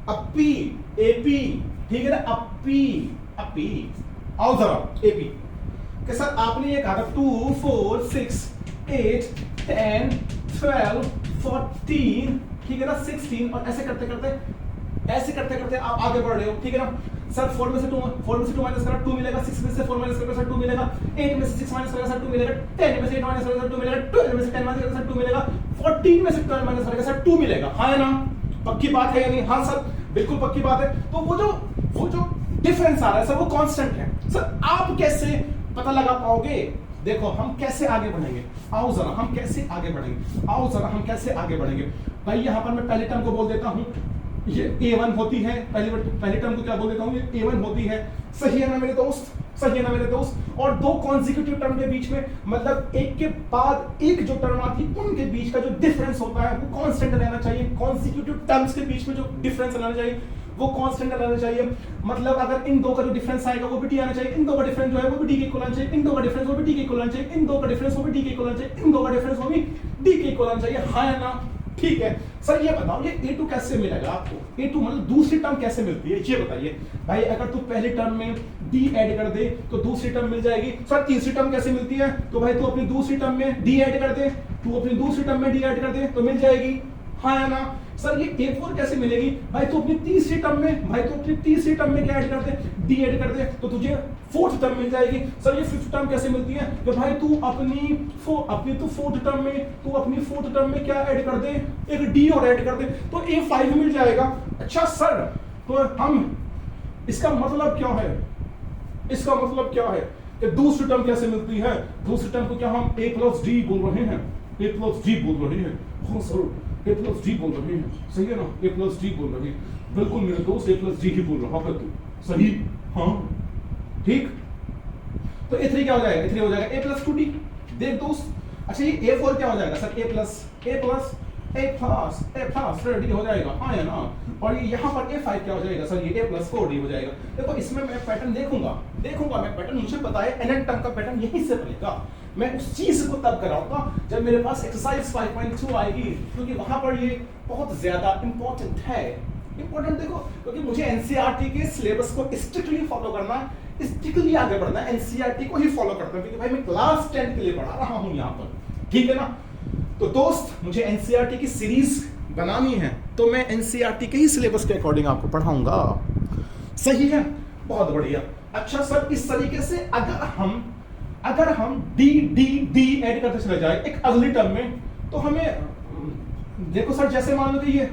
अपी एपी, ठीक है ना, अपी अपी। आओ जरा एपी के सर आपने ये कहा था 2 4 6 8 10 12 14, ठीक है ना, 16, और ऐसे करते करते ऐसे करते करते आप आगे बढ़ रहे हो, ठीक है ना। सर 4 में से 2 माइनस करा 2 मिलेगा, 6 में से 4 माइनस करा सर 2 मिलेगा, 8 में से 6 माइनस करा सर 2 मिलेगा, 10 में से 8 माइनस करा सर 2 मिलेगा, 12 में से 10 माइनस करा सर 2 मिलेगा, 14 में से 12 माइनस करा सर 2 मिलेगा। हाँ है ना, पक्की बात है या नहीं? हाँ सर बिल्कुल पक्की बात है। तो वो जो डिफरेंस आ रहा है सर वो कांस्टेंट है। सर आप कैसे पता लगा पाओगे? देखो हम कैसे आगे बढ़ेंगे, आओ जरा हम कैसे आगे बढ़ेंगे, आओ जरा हम कैसे आगे बढ़ेंगे। भाई यहां पर मैं पहले टर्म को बोल देता हूं, ये A1 होती है, पहले टर्म को क्या बोल देता हूं, ये A1 होती है। सही है ना मेरे दोस्त, सही है ना मेरे दोस्त। और दो कॉन्जिक्यूटिव टर्म के बीच में, मतलब एक के बाद एक जो टर्म आती है उनके बीच का जो डिफरेंस होता है वो कांस्टेंट रहना चाहिए। कॉन्जिक्यूटिव टर्म्स के बीच में जो डिफरेंस रहना चाहिए वो कांस्टेंट रहना चाहिए। मतलब अगर इन दो का जो डिफरेंस आएगा वो भी डी आना चाहिए, इन दो का डिफरेंस जो है वो भी डी के इक्वल आना चाहिए, इन दो का डिफरेंस वो भी डी के इक्वल आना चाहिए, इन दो का डिफरेंस वो भी डी के इक्वल आना चाहिए, इन दो का डिफरेंस वो भी डी के इक्वल आना चाहिए। हाँ या ना? ठीक है सर ये बताओ ये A2 कैसे मिलेगा आपको? A2 मतलब दूसरी टर्म कैसे मिलती है ये बताइए भाई। अगर तू पहली टर्म में D ऐड कर दे तो दूसरी टर्म मिल जाएगी। सर तीसरी टर्म कैसे मिलती है? तो भाई तू अपनी दूसरी टर्म में D ऐड कर दे, तू अपनी दूसरी टर्म में D ऐड कर दे तो मिल जाएगी। हाँ या ना? सर ये A4 कैसे मिलेगी? भाई तू अपनी तीसरी टर्म में, भाई तू अपनी तीसरी टर्म में क्या ऐड कर दे? D ऐड कर दे तो तुझे फोर्थ टर्म मिल जाएगी। सर ये फिफ्थ टर्म कैसे मिलती है? तो भाई तू अपनी फोर्थ टर्म में, तू अपनी फोर्थ टर्म में क्या ऐड कर दे? एक D और ऐड कर दे तो A5 मिल जाएगा। अच्छा सर तो हम इसका मतलब क्या है? इसका मतलब क्या है कि दूसरी टर्म कैसे मिलती है? दूसरी टर्म को क्या हम A प्लस डी बोल रहे हैं? A प्लस डी बोल रहे हैं। हाँ सर A प्लस डी बोल रहे हैं, सही है ना? A प्लस डी बोल रहे हैं, बिल्कुल मेरे दोस्त A प्लस डी ही बोल रहा है तू, सही? हाँ ठीक। तो A3 क्या हो जाएगा? A3 हो जाएगा A प्लस 2D। देख दोस्त, अच्छा ये A4 क्या हो जाएगा सर? A प्लस D हो जाएगा। हाँ या ना? और ये यहाँ पर A5 क्या हो जाएगा सर? ये A प्लस 4D हो जाएगा। देखो इसमें मैं पैटर्न देखूंगा मैं पैटर्न, मुझे पता है nth टर्म का पैटर्न यहीं से बनेगा। मैं उस चीज को तब कराऊंगा जब मेरे पास एक्सरसाइज 5.2 आएगी, क्योंकि वहां पर ये बहुत ज्यादा इंपॉर्टेंट है। इंपॉर्टेंट देखो क्योंकि मुझे एनसीईआरटी के सिलेबस को स्ट्रिक्टली फॉलो करना है, स्ट्रिक्टली आगे बढ़ना है, एनसीईआरटी को ही फॉलो करता हूं क्योंकि भाई मैं क्लास 10 के लिए पढ़ा रहा हूं यहाँ पर, ठीक है ना। तो दोस्त मुझे एनसीईआरटी की सीरीज बनानी है तो मैं एनसीईआरटी के ही सिलेबस के अकॉर्डिंग आपको पढ़ाऊंगा, सही है? बहुत बढ़िया। अच्छा सर इस तरीके से अगर हम डी ऐड करते चले जाए एक अगली टर्म में तो हमें देखो सर जैसे मान लो कि ये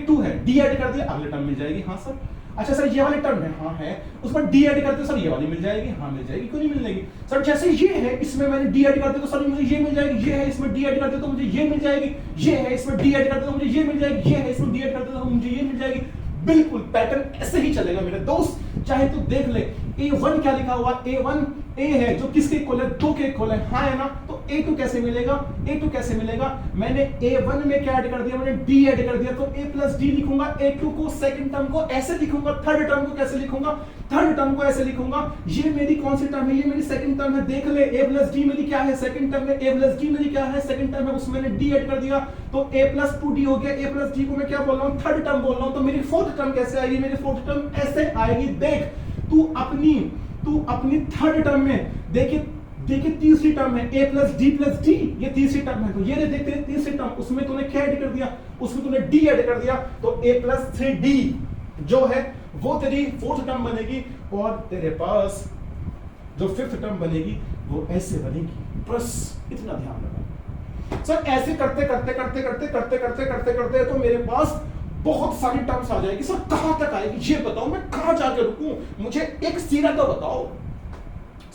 2 है, डी ऐड कर दिया अगली टर्म मिल जाएगी। हाँ सर। अच्छा सर ये वाली टर्म है, हाँ है, उस पर डी ऐड करते सर ये वाली मिल जाएगी। हाँ मिल जाएगी, क्यों नहीं मिलेगी सर? जैसे ये है इसमें मैंने डी ऐड करते तो सर मुझे ये मिल जाएगी, ये है इसमें डी ऐड करते तो मुझे ये मिल जाएगी, ये है इसमें डी ऐड करते तो मुझे ये मिल जाएगी, ये है इसमें डी ऐड करते तो मुझे ये मिल जाएगी। बिल्कुल पैटर्न ऐसे ही चलेगा मेरे दोस्त, चाहे तू देख ले A1 क्या लिखा हुआ, A1 A है जो किसके इक्वल है? 2 के इक्वल है। हाँ है ना? तो A2 कैसे मिलेगा? A2 कैसे मिलेगा? मैंने A1 में क्या ऐड कर दिया? मैंने D ऐड कर दिया तो A प्लस डी लिखूंगा। A2 को सेकंड टर्म को ऐसे लिखूंगा, थर्ड टर्म को कैसे लिखूंगा? थर्ड टर्म को ऐसे लिखूंगा। ये मेरी कौन सी टर्म है? ये मेरी सेकंड टर्म है। देख ले A प्लस डी मेरी क्या है? सेकंड टर्म है। A प्लस डी मेरी क्या है? सेकंड टर्म है, उसमें मैंने D ऐड कर दिया तो A प्लस 2D हो गया। A प्लस डी को मैं क्या बोल रहा हूँ? थर्ड टर्म बोल रहा हूँ। तो मेरी फोर्थ टर्म कैसे आएगी? मेरी फोर्थ टर्म ऐसे आएगी। देख तू अपनी थर्ड टर्म में देखिए तीसरी टर्म है A प्लस डी, ये तीसरी टर्म है। तो ये देखते तीसरी टर्म, उसमें तूने क्या ऐड कर दिया? उसमें तूने D ऐड कर दिया तो A प्लस 3D जो है वो तेरी फोर्थ टर्म बनेगी और तेरे पास जो फिफ्थ टर्म बनेगी वो ऐसे बनेगी। बस इतना ध्यान रखना सर। ऐसे करते तो मेरे पास बहुत सारी टर्म्स आ जाएगी। सर कहां तक आएगी ये बताओ, मैं कहां जाके रुकूं? मुझे एक सीरा तो बताओ।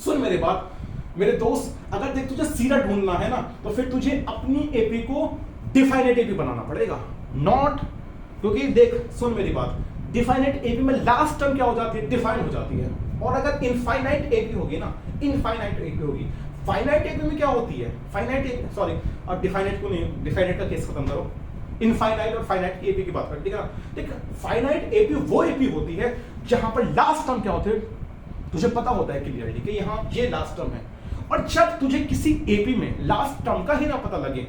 सुन मेरी बात मेरे दोस्त, अगर देख तुझे सीरा ढूंढना है ना तो फिर तुझे अपनी एपी को डिफाइनेट एपी बनाना पड़ेगा, नॉट, क्योंकि देख सुन मेरी बात, डिफाइनेट एपी में लास्ट टर्म क्या हो जाती है? डिफाइन हो जाती है। और अगर इनफाइनाइट एपी होगी ना, इनफाइनाइट एपी होगी, फाइनाइट एपी में क्या होती है? फाइनाइट एपी, सॉरी अब डिफाइनेट को नहीं, डिफाइनेट का केस खत्म करो, इनफाइनाइट और फाइनाइट की एपी की बात करते हैं, ठीक है? फाइनाइट एपी वो एपी होती है जहां पर लास्ट टर्म क्या होते हैं तुझे पता होता है क्लियरली कि यहां ये लास्ट टर्म है। और जब तुझे किसी एपी में लास्ट टर्म का ही ना पता लगे,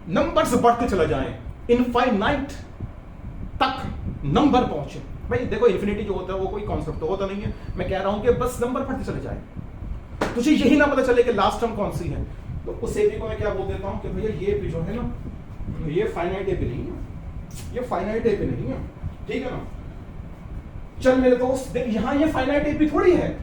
नंबर्स बढ़ते चले जाएं, इनफाइनाइट तक नंबर पहुंचे। भाई देखो इन्फिनिटी जो होता है वो कोई कॉन्सेप्ट तो होता नहीं है, मैं कह रहा हूं कि बस नंबर बढ़ते चले जाए, तुझे यही ना पता चले कि लास्ट टर्म कौन सी है, तो उस एपी को मैं क्या बोल देता हूं कि भैया ये एपी जो है ना ये फाइनाइट एपी नहीं है, ये फाइनाइट एपी नहीं है, ठीक है ना? चल मेरे दोस्त देख, यहां ये फाइनाइट एपी थोड़ी है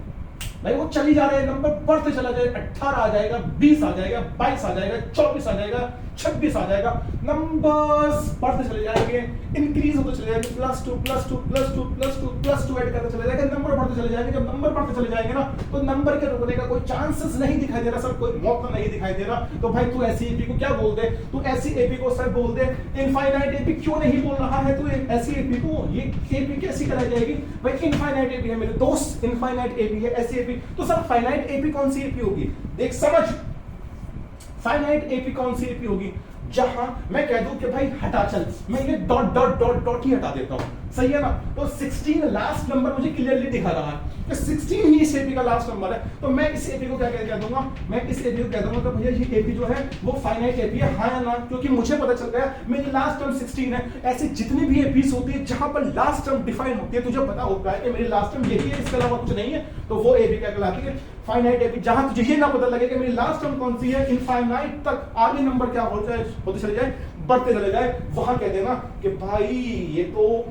भाई, वो चली जा रहे हैं, नंबर बढ़ते चला जाएगा, 18 आ जाएगा, 20 आ जाएगा, 22 आ जाएगा, 24 आ जाएगा, 26 आ जाएगा, नंबर्स बढ़ते चले जाएंगे, इंक्रीज होते चले जाएंगे, +2 +2 +2 +2 +2 ऐड करते चले जाएंगे, नंबर बढ़ते चले जाएंगे। जब नंबर बढ़ते चले जाएंगे ना, तो नंबर के रुकने का कोई चांसेस नहीं दिखाई दे रहा सर, कोई मौका नहीं दिखाई दे रहा। तो भाई तू ऐसी एपी को क्या बोल दे, तू ऐसी एपी को सर बोल दे इनफाइनाइट एपी। क्यों नहीं बोल रहा है तू ऐसी एपी को, ये एपी कैसी कराई जाएगी भाई, इनफाइनाइट एपी है मेरे दोस्त, इनफाइनाइट एपी है, ऐसी एपी। तो सर फाइनाइट एपी कौन सी एपी होगी, देख समझ, फाइनाइट एपी कौन सी एपी होगी, जहां मैं कह दूं कि भाई हटा चल, मैं ये डॉट डॉट डॉट डॉट ही हटा देता हूं, सही है ना। तो 16 लास्ट नंबर मुझे क्लियरली दिखा रहा है कि 16 ही इस एपी का लास्ट नंबर है, तो मैं इस एपी को क्या कह दूंगा, मैं इस एपी को कह दूंगा कि भैया ये एपी जो है वो फाइनाइट एपी है, हाँ या ना, क्योंकि मुझे पता चल गया मेरी लास्ट टर्म 16 है। ऐसी जितनी भी एपीज होती है जहां पर लास्ट टर्म डिफाइन होती है, तुझे पता होता है कि मेरी लास्ट टर्म यही है, इसके अलावा कुछ नहीं है, तो वो एपी क्या कहलाती है, फाइनाइट एपी। जहां तुझे ये ना पता लगे कि मेरी लास्ट टर्म कौन सी है, इनफाइनाइट तक आगे नंबर क्या हो जाए, होते चले जाए, बढ़ते चले जाए, वहां कह देना कि भाई ये तो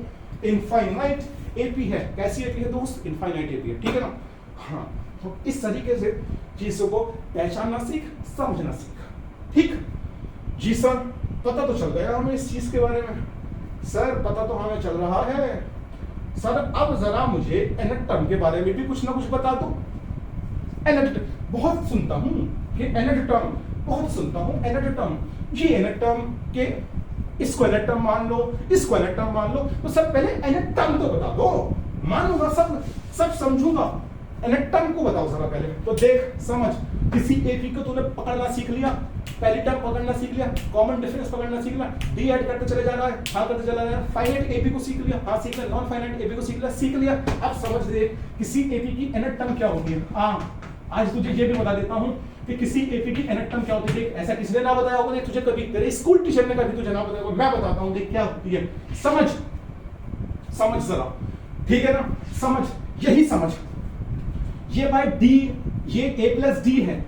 इनफाइनाइट एपी है। कैसी एपी है दोस्त, इनफाइनाइट एपी है, ठीक है ना। हाँ, तो इस तरीके से चीजों को पहचानना सीख, समझना सीख, ठीक। जी सर, पता तो चल गया हमें इस चीज के बारे में, सर पता तो हमें चल रहा है सर, अब जरा मुझे एनट टर्म के बारे में भी कुछ ना कुछ बता दो। एनट बहुत सुनता हूं, ये एनट टर्म बहुत सुनता हूं, एनट टर्म, ये एनट टर्म के इसको एनट टर्म मान लो, इसको एनट टर्म मान लो, तो सर पहले एनट टर्म तो बता दो, मानूंगा सब समझूंगा, एनट टर्म को बताओ जरा पहले। तो देख समझ, किसी एपी को तूने पकड़ना सीख लिया, पहली टर्म पकड़ना सीख लिया, कॉमन डिफरेंस पकड़ना सीख लिया, डी ऐड करते चले जा रहा है, हाँ करते चला जा रहा है, फाइनाइट एपी को सीख लिया, हाँ सीख लिया, नॉन फाइनाइट एपी को सीख लिया। अब समझ दे किसी एपी की एनट टर्म क्या होती है। हाँ, आज तुझे ये भी बता देता हूं कि किसी एपी की एनट टर्म क्या होती है। ऐसा किसने ना बताया होगा, तुझे कभी तेरे स्कूल टीचर ने कभी तुझे ना बताया होगा, मैं बताता हूं देख क्या होती है। समझ जरा, ठीक है ना, समझ, यही समझ। ये भाई डी, ये a प्लस डी है,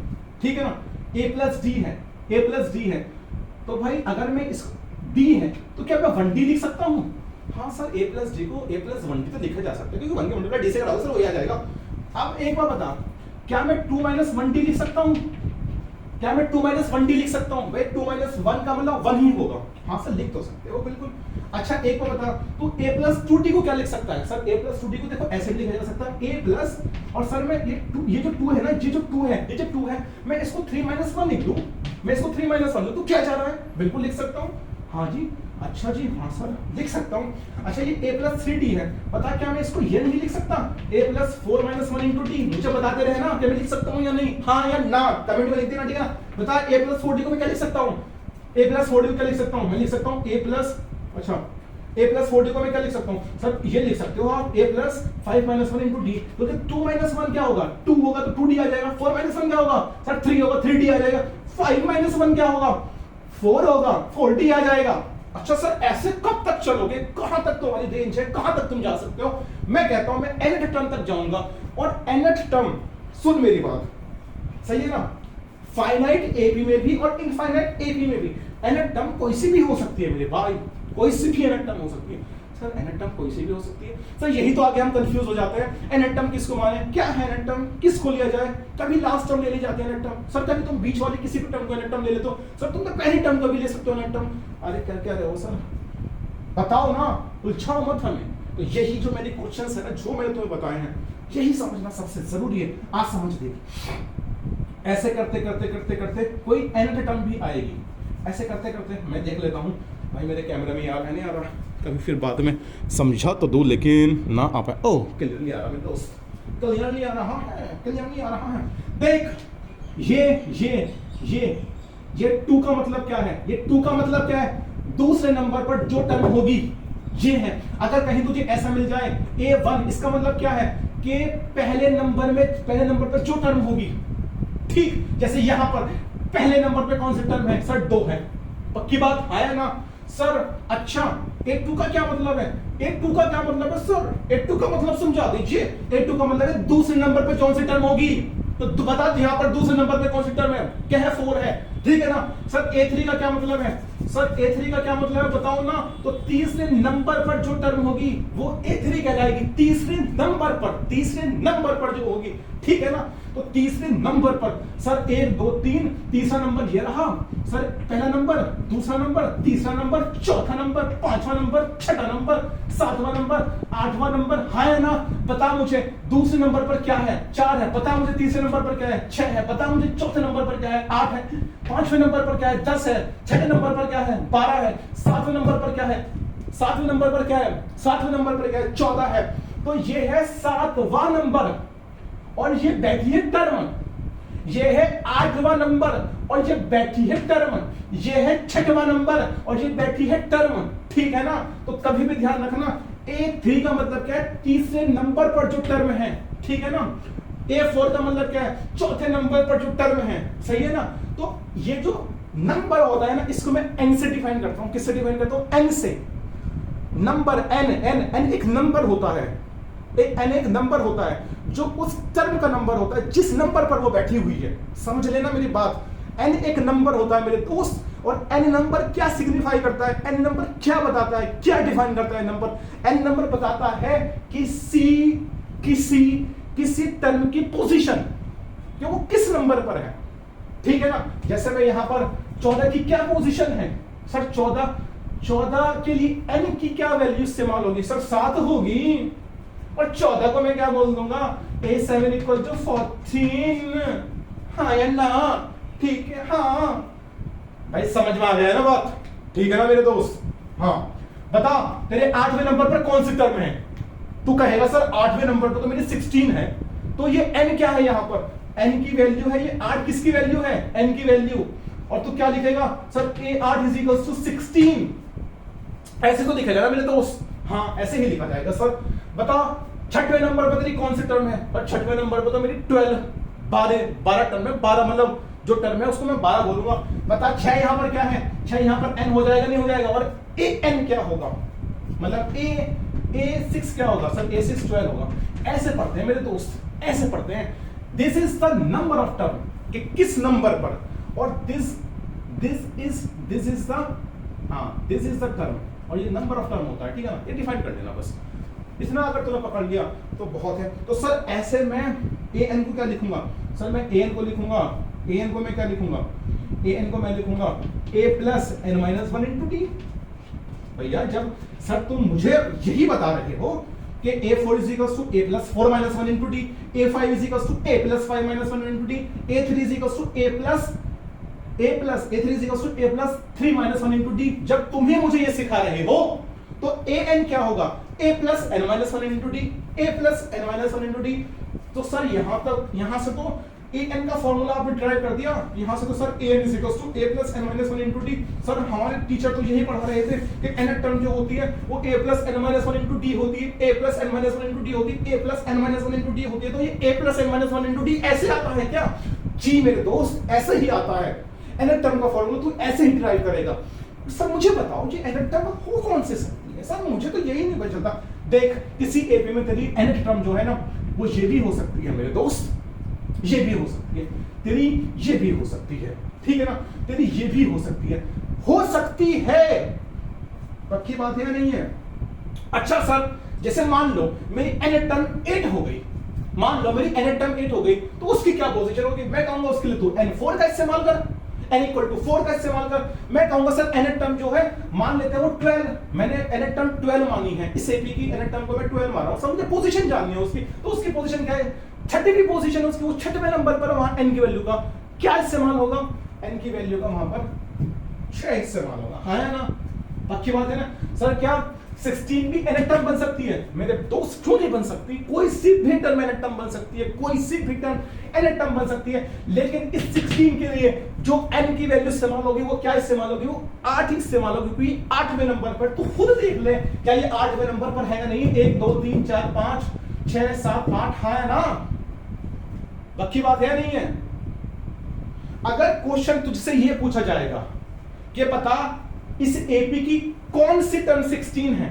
ठीक है ना, a प्लस डी है, a प्लस डी है। तो भाई अगर मैं इस d है तो क्या मैं 1d लिख सकता हूं। हाँ सर, a प्लस डी को a प्लस 1d तो लिखा जा सकता है, क्योंकि 1 के मल्टीप्लाई d से कराओ सर वही आ जाएगा। अब एक बार बता, क्या मैं 2 माइनस 1d लिख सकता हूं, क्या मैं 2 माइनस 1d लिख सकता हूं। भाई 2 माइनस 1 का मतलब 1 ही होगा। हाँ सर, लिख तो सकते हो बिल्कुल। अच्छा एक बार बता, तू a प्लस 2d को क्या लिख सकता है। सर a प्लस 2d को देखो ऐसे भी लिखा जा सकता है, a प्लस, और सर मैं ये जो 2 है ना, ये जो 2 है, ये जो 2 है, मैं इसको 3 माइनस 1 लिख दूं, मैं इसको 3 माइनस 1 लूं, तो क्या जा रहा है, बिल्कुल लिख सकता हूं। हाँ जी, अच्छा जी, हाँ सर लिख सकता हूं। अच्छा ये a प्लस 3d है, बता क्या मैं इसको ये नहीं लिख सकता, a plus 4 minus 1 into d। मुझे बताते रहे ना कि मैं लिख सकता हूं या नहीं, हाँ या ना, कमेंट में लिख देना, ठीक है ना। बता a प्लस 4d को मैं क्या लिख सकता हूं, a प्लस 4d को क्या लिख सकता हूं, मैं लिख सकता हूं a प्लस, अच्छा a प्लस 4d को मैं क्या लिख सकता हूं, सर ये लिख सकते हो आप a plus 5 minus 1 into D. तो 2 माइनस 1 क्या होगा, 2 होगा तो 2d आ जाएगा, 4 माइनस 1 क्या होगा सर 3 होगा, 3d आ जाएगा, 5 माइनस 1 क्या होगा 4 होगा, 4d आ जाएगा। अच्छा सर ऐसे कब तक चलोगे, कहां तक तुम्हारी रेंज है, कहां तक तुम जा सकते हो। मैं कहता हूं मैं nth टर्म तक जाऊंगा, और nth टर्म, सुन मेरी बात, सही है ना, फाइनाइट एपी में भी और इनफाइनाइट एपी में भी nth टर्म कोई सी भी हो सकती है मेरे भाई, कोई सी भी nth टर्म हो सकती है। सर nth टर्म कोई सी भी हो सकती है, सर यही तो आगे हम कंफ्यूज हो जाते हैं। nth टर्म किसको माने, क्या है nth टर्म, किसको लिया जाए। कभी लास्ट टर्म ले ली जाती है nth टर्म, सर कभी तुम बीच वाली किसी भी टर्म को nth टर्म ले लेते हो, सर तुम तो पहली टर्म को भी ले सकते हो nth टर्म। अरे क्या रहे हो सर, बताओ ना, उलझाओ मत हमें। तो यही जो मेरे क्वेश्चंस है ना, जो मैंने तुम्हें बताए हैं, यही समझना सबसे जरूरी है। आज समझ दे, ऐसे करते करते करते करते कोई nth टर्म भी आएगी, ऐसे करते करते मैं देख लेता हूँ भाई मेरे कैमरे में याद है नहीं आ रहा, कभी फिर बाद में समझा तो दूं लेकिन ना आ पाए। ओह क्लियरली आ रहा मेरे दोस्त, क्लियरली आ रहा है, क्लियरली आ रहा है। देख ये 2 का मतलब क्या है, ये 2 का मतलब क्या है, दूसरे नंबर पर जो टर्म होगी ये है। अगर कहीं तुझे ऐसा मिल जाए a1, इसका मतलब क्या है कि पहले नंबर पर जो टर्म होगी, ठीक, जैसे यहां पर पहले नंबर पे कौन सी टर्म है सर 2 है, पक्की बात आया ना सर। अच्छा a2 का क्या मतलब है, a2 का क्या मतलब है सर, a2 का मतलब समझा दीजिए। a2 का मतलब है दूसरे नंबर पे कौन सी टर्म होगी, तो बता यहाँ पर दूसरे नंबर पे कौन सी टर्म है, क्या है 4 है, ठीक है ना। सर a3 का क्या मतलब है, सर A3 का क्या मतलब है बताओ ना। तो तीसरे नंबर पर जो टर्म होगी वो A3 कहलाएगी, तीसरे नंबर पर जो होगी, ठीक है ना। तो तीसरे नंबर पर सर 1 2 3, तीसरा नंबर ये रहा सर, पहला नंबर, दूसरा नंबर, तीसरा नंबर, चौथा नंबर, पांचवा नंबर, छठा नंबर, सातवां नंबर, आठवां नंबर, हाँ है ना। बता मुझे दूसरे नंबर पर क्या है, 4 है। बता मुझे तीसरे नंबर पर क्या है, 6 है। बता मुझे चौथे नंबर पर क्या है, 8 है। पांचवें नंबर पर क्या है, 10 है। छठे नंबर पर क्या है, 12 है। सातवें नंबर पर क्या है, 14 है। तो ये है 7वां नंबर, और ये बैठी है टर्म। ये है 8वां नंबर, और ये बैठी है टर्म। ये है 6वां नंबर, और ये बैठी है टर्म, ठीक है ना। तो कभी भी ध्यान रखना, A3 का मतलब क्या है, तीसरे नंबर पर जो टर्म है, ठीक है ना। A4 का मतलब क्या है, चौथे नंबर पर जो टर्म है, सही है ना। तो ये जो नंबर होता है ना, इसको मैं n से डिफाइन करता हूं। किससे डिफाइन करता हूं, n से। नंबर n एक नंबर होता है, n एक नंबर होता है जो उस टर्म का नंबर होता है जिस नंबर पर वो बैठी हुई है। समझ लेना मेरी बात, n एक नंबर होता है मेरे दोस्त। और n नंबर क्या सिग्निफाई करता है, n नंबर क्या बताता है, क्या डिफाइन करता है नंबर। n नंबर बताता है किसी टर्म की पोजीशन, कि वो किस नंबर पर है, ठीक है ना। जैसे मैं यहां पर 14 की क्या पोजीशन है सर, 14 के लिए n की क्या वैल्यू इस्तेमाल होगी सर, 7 होगी। और 14 को मैं क्या बोल दूंगा, A7 इक्वल टू 14, हाँ या ना, ठीक है। हाँ भाई समझ में आ गया है ना बात, ठीक है ना मेरे दोस्त। हाँ बता तेरे 8वें नंबर पर कौन सी टर्म है। तू कहेगा सर 8वें नंबर पर तो मेरी 16 है। तो ये n क्या है, यहां पर n की वैल्यू है, ये 8 किसकी वैल्यू है, n की वैल्यू। और तू क्या लिखेगा sir, A8 is equal to 16, ऐसे तो लिखेगा ना मेरे दोस्त। हाँ ऐसे ही लिखा जाएगा सर। बता 6वें नंबर पर तेरी कौन सी टर्म है, और 6वें नंबर पर तो मेरी 12 टर्म है। 12 मतलब जो टर्म है उसको मैं 12 बोलूंगा। बता 6 यहां पर क्या है, 6 यहां पर n हो जाएगा, नहीं हो जाएगा। और an क्या होगा, मतलब A6 क्या होगा सर, A6 12 होगा। ऐसे पढ़ते हैं मेरे दोस्त, ऐसे पढ़ते हैं। This is the number of term, कि किस नंबर पर। और दिस इज द टर्म, और ये नंबर ऑफ टर्म होता है, ठीक है ना। ये डिफाइन कर देना बस, इतना अगर तूने पकड़ लिया तो बहुत है। तो सर ऐसे मैं an को क्या लिखूंगा सर, मैं an को लिखूंगा, an को मैं क्या लिखूंगा, an को मैं लिखूंगा a plus n minus 1 into T. भैया जब सर तुम मुझे यही बता रहे हो कि A4 is equal to a plus 4 minus 1 into t, A5 is equal to a plus 5 minus 1 into t, A3 is equal to a plus A3 is equal to a plus 3 minus 1 into t. जब तुम्हें मुझे ये सिखा रहे हो तो an क्या होगा, a plus n minus 1 into T, a plus n minus 1 into T. तो सर यहां से तो an का फॉर्मूला आपने ड्राइव कर दिया, यहां से तो sir an is equal to a plus n minus 1 into t. Sir हमारे टीचर तो यही पढ़ा रहे थे कि n टर्म जो होती है वो a plus n minus 1 into T होती है, a plus n minus 1 into T होती है, a plus n minus 1 into T होती है। तो ये a plus n minus 1 into T ऐसे आता है क्या, जी मेरे दोस्त ऐसे ही आता है। n टर्म का फॉर्मूला तू ऐसे ही ड्राइव करेगा। सर मुझे बताओ जी n टर्म हो कौन से सकती है, सर मुझे तो यही नहीं पता चलता। देख किसी एपी में तेरी n टर्म जो है ना वो ये भी हो सकती है मेरे दोस्त, ये भी हो सकती है तेरी, ये भी हो सकती है, ठीक है ना। तेरी ये भी हो सकती है, पक्की बात है या नहीं है। अच्छा सर जैसे मान लो मेरी n टर्म 8 हो गई, मान लो मेरी n टर्म 8 हो गई, तो उसकी क्या पोजीशन होगी। मैं कहूंगा उसके लिए तू n4 का इस्तेमाल कर, n इक्वल टू 4 का इस्तेमाल कर। मैं कहूंगा सर n टर्म जो है मान लेते हैं वो 12, मैंने n टर्म 12 मानी है, इस एपी की n टर्म को मैं 12 मान रहा हूं। सब मुझे पोजीशन जाननी है उसकी, तो उसकी पोजीशन क्या है, 6वीं पोजीशन उसकी, वो 6वें नंबर पर वहां n की वैल्यू का क्या इस्तेमाल होगा, n की वैल्यू का वहां पर 6 इस्तेमाल होगा, हाँ है ना, पक्की बात है ना। सर क्या 16 भी n टर्म बन सकती है मेरे दोस्त, क्यों नहीं बन सकती, कोई सी भी टर्म n टर्म बन सकती है, कोई सी भी टर्म n टर्म बन सकती है। लेकिन इस 16 के लिए जो n की वैल्यू इस्तेमाल होगी वो क्या इस्तेमाल होगी, वो 8 ही इस्तेमाल होगी, क्योंकि 8वें नंबर पर तू खुद देख ले क्या ये 8वें नंबर पर है या नहीं। 1 2 3 4 5 6 7 8, हाँ है ना, पक्की बात है नहीं है। अगर क्वेश्चन तुझसे ये पूछा जाएगा कि बता इस एपी की कौन सी टर्म 16 है,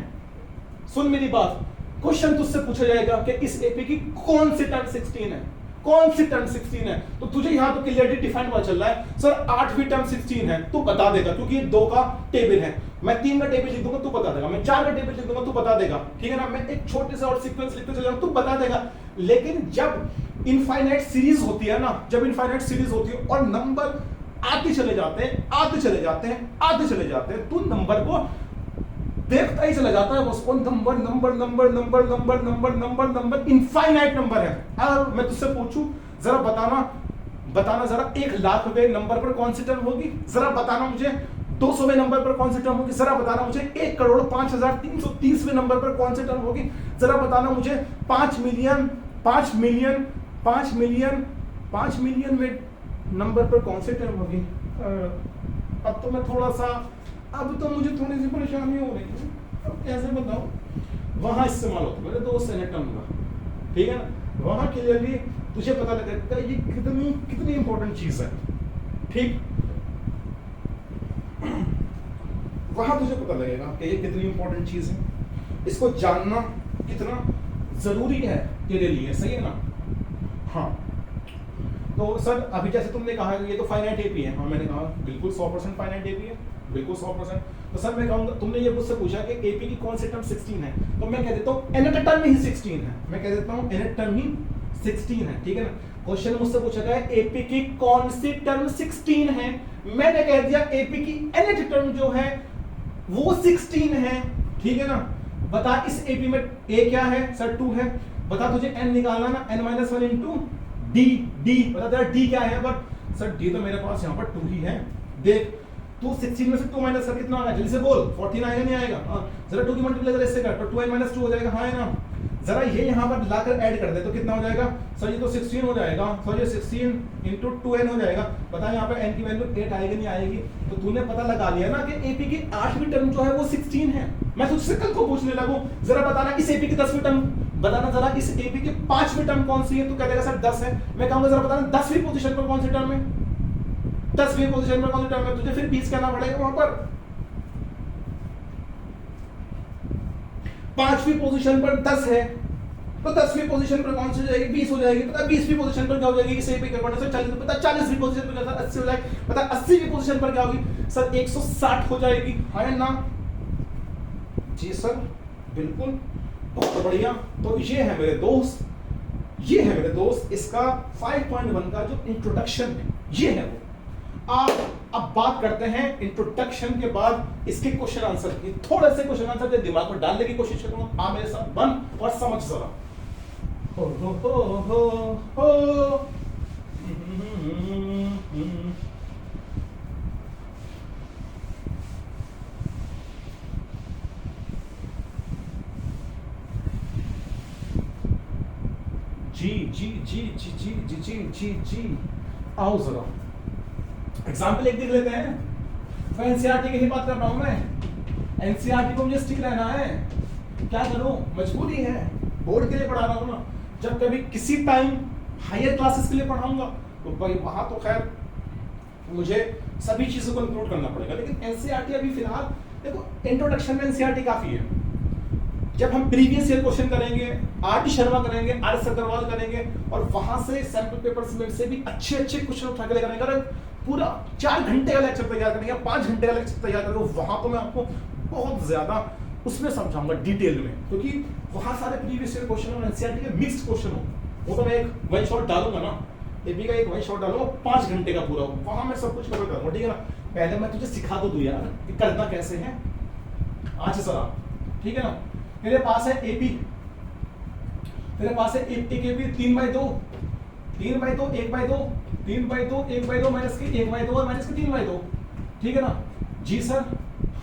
सुन मेरी बात, क्वेश्चन तुझसे पूछा जाएगा कि इस एपी की कौन सी टर्म 16 है, कौन सी टर्म 16 है? तो तुझे यहां तो क्लियरली डिफाइन पता चल रहा है सर 8वीं टर्म 16 है, तू बता देगा क्योंकि ये 2 का टेबल है। मैं 3 का टेबल लिख दूंगा तू बता देगा, मैं 4 का टेबल लिख दूंगा तू बता देगा, ठीक है ना। मैं एक छोटे से और सीक्वेंस लिखते चला जाऊं तू बता देगा। लेकिन जब इनफाइनाइट सीरीज होती है ना, जब इनफाइनाइट सीरीज होती है और नंबर आते चले जाते हैं, आते चले जाते हैं, आते चले जाते हैं, तू नंबर को देखता ही चला जाता है, उसको number number number number number number number number infinite number है। अब मैं तुझसे पूछूं जरा बताना जरा 1,00,000वें नंबर पर कौन सी टर्म होगी? जरा बताना मुझे 200वें नंबर पर कौन सी टर्म होगी? जरा बताना मुझे 1,05,330वें नंबर पर कौन सी टर्म होगी? जरा बताना मुझे 5 मिलियन में नंबर पर कौन सी टर्म होगी? अब तो मैं थोड़ा सा, अब तो मुझे थोड़ी सी परेशानी हो रही है, अब कैसे बताऊं? वहां इस्तेमाल होता है मेरे दोस्त ने टर्म का, ठीक है ना। वहां क्लियरली तुझे पता लगेगा ये कितनी इंपॉर्टेंट चीज है, ठीक। वहां तुझे पता लगेगा कि ये कितनी इंपॉर्टेंट चीज है, इसको जानना कितना जरूरी है तेरे लिए, सही है ना। हाँ तो सर अभी जैसे तुमने कहा ये तो फाइनाइट एपी है, हाँ मैंने कहा बिल्कुल 100% फाइनाइट एपी है, बिल्कुल 100%। तो सर मैं कहूंगा, तुमने ये मुझसे पूछा कि एपी की कौन सी टर्म 16 है, तो मैं कह देता हूँ nth टर्म ही 16 है, मैं कह देता हूँ nth टर्म ही 16 है, ठीक है ना। क्वेश्चन मुझसे पूछा गया एपी की कौन सी टर्म 16 है, मैंने कह दिया एपी की nth टर्म जो है वो 16 है, ठीक है ना। बता इस एपी में ए क्या है? सर 2 है। बता तुझे n निकालना ना, n-1 इंटू डी बता तेरा डी क्या है? पर सर डी तो मेरे पास यहाँ पर 2 ही है। देख तू 16 में से 2 माइनस कर कितना आएगा? जल्दी से बोल, 14 आएगा नहीं आएगा? जरा 2 की मल्टीप्लाई जरा इससे कर, तो 2n - 2 हो जाएगा, हाँ है ना। जरा ये यहाँ पर लाकर ऐड कर दे तो कितना हो जाएगा? सर ये तो 16 हो जाएगा, सर ये 16 इंटू 2n हो जाएगा। पता है यहाँ पे n की वैल्यू 8 आएगी नहीं आएगी? तो तूने पता लगा लिया ना कि एपी की 8वीं टर्म जो है वो 16 है। मैं तुझसे कल को पूछने लगूं जरा बताना इस एपी की 10वीं टर्म, बताना जरा इस एपी की 5वीं टर्म कौन सी है? तू कह देगा सर 10 है। मैं कहूंगा जरा बताना 10वीं पोजीशन पर कौन सी टर्म है? 10वीं पोजीशन पर कौन सी टर्म है? तुझे फिर 20 कहना पड़ेगा वहां पर। 5वीं पोजीशन पर 10 है तो 10वीं पोजीशन पर कौन सी हो जाएगी? 20 हो जाएगी। पता 20वीं पोजीशन पर क्या हो जाएगी? इसे एपी करने से 40, पता 40वीं पोजीशन पर क्या 80 हो जाएगी। पता 80वीं पोजीशन पर क्या होगी? सर 160 हो जाएगी, है ना। जी सर बिल्कुल, बहुत बढ़िया। तो ये है मेरे दोस्त, ये है मेरे दोस्त इसका 5.1 का जो इंट्रोडक्शन है, ये है वो। आप अब बात करते हैं इंट्रोडक्शन के बाद इसके क्वेश्चन आंसर की। थोड़े से क्वेश्चन आंसर के दिमाग में डालने की कोशिश करूंगा, आप मेरे साथ बन और समझ जरा। हो। जी आओ जरा एग्जाम्पल एक देख लेते हैं। तो एनसीईआरटी की ही बात कर रहा हूं मैं, एनसीईआरटी को मुझे स्टिक रहना है, क्या करूं, मजबूरी है, बोर्ड के लिए पढ़ा रहा हूं ना। जब कभी किसी टाइम हायर क्लासेस के लिए पढ़ाऊंगा तो भाई वहां तो खैर मुझे सभी चीजों को इंक्लूड करना पड़ेगा, लेकिन एनसीईआरटी अभी फिलहाल देखो इंट्रोडक्शन में एनसीईआरटी काफी है। जब हम प्रीवियस ईयर क्वेश्चन करेंगे, आर.डी. शर्मा करेंगे, आर.एस. अग्रवाल करेंगे और वहां से सैंपल पेपर्स में से भी अच्छे अच्छे क्वेश्चन उठा के लेकर आएंगे। अगर पूरा 4 घंटे का लेक्चर तैयार करेंगे, 5 घंटे का लेक्चर तैयार करेंगे, वहां तो मैं आपको बहुत ज्यादा उसमें समझाऊंगा डिटेल में, क्योंकि वहां सारे प्रीवियस ईयर क्वेश्चन और एनसीईआरटी के मिक्स्ड क्वेश्चन हो। वो तो मैं एक वन शॉट डालूंगा ना, एपी का एक वन शॉट डालूंगा 5 घंटे का पूरा, वहां मैं सब कुछ कवर करूंगा, ठीक है ना। पहले मैं तुझे सिखा तो दूं यार कि करना कैसे है। अच्छा सर ठीक है ना। मेरे पास है एपी, मेरे पास है एक एपी 3/2, 3/2, 1/2, 3/2, 1/2 माइनस के 1/2 और माइनस के 3/2, ठीक है ना। जी सर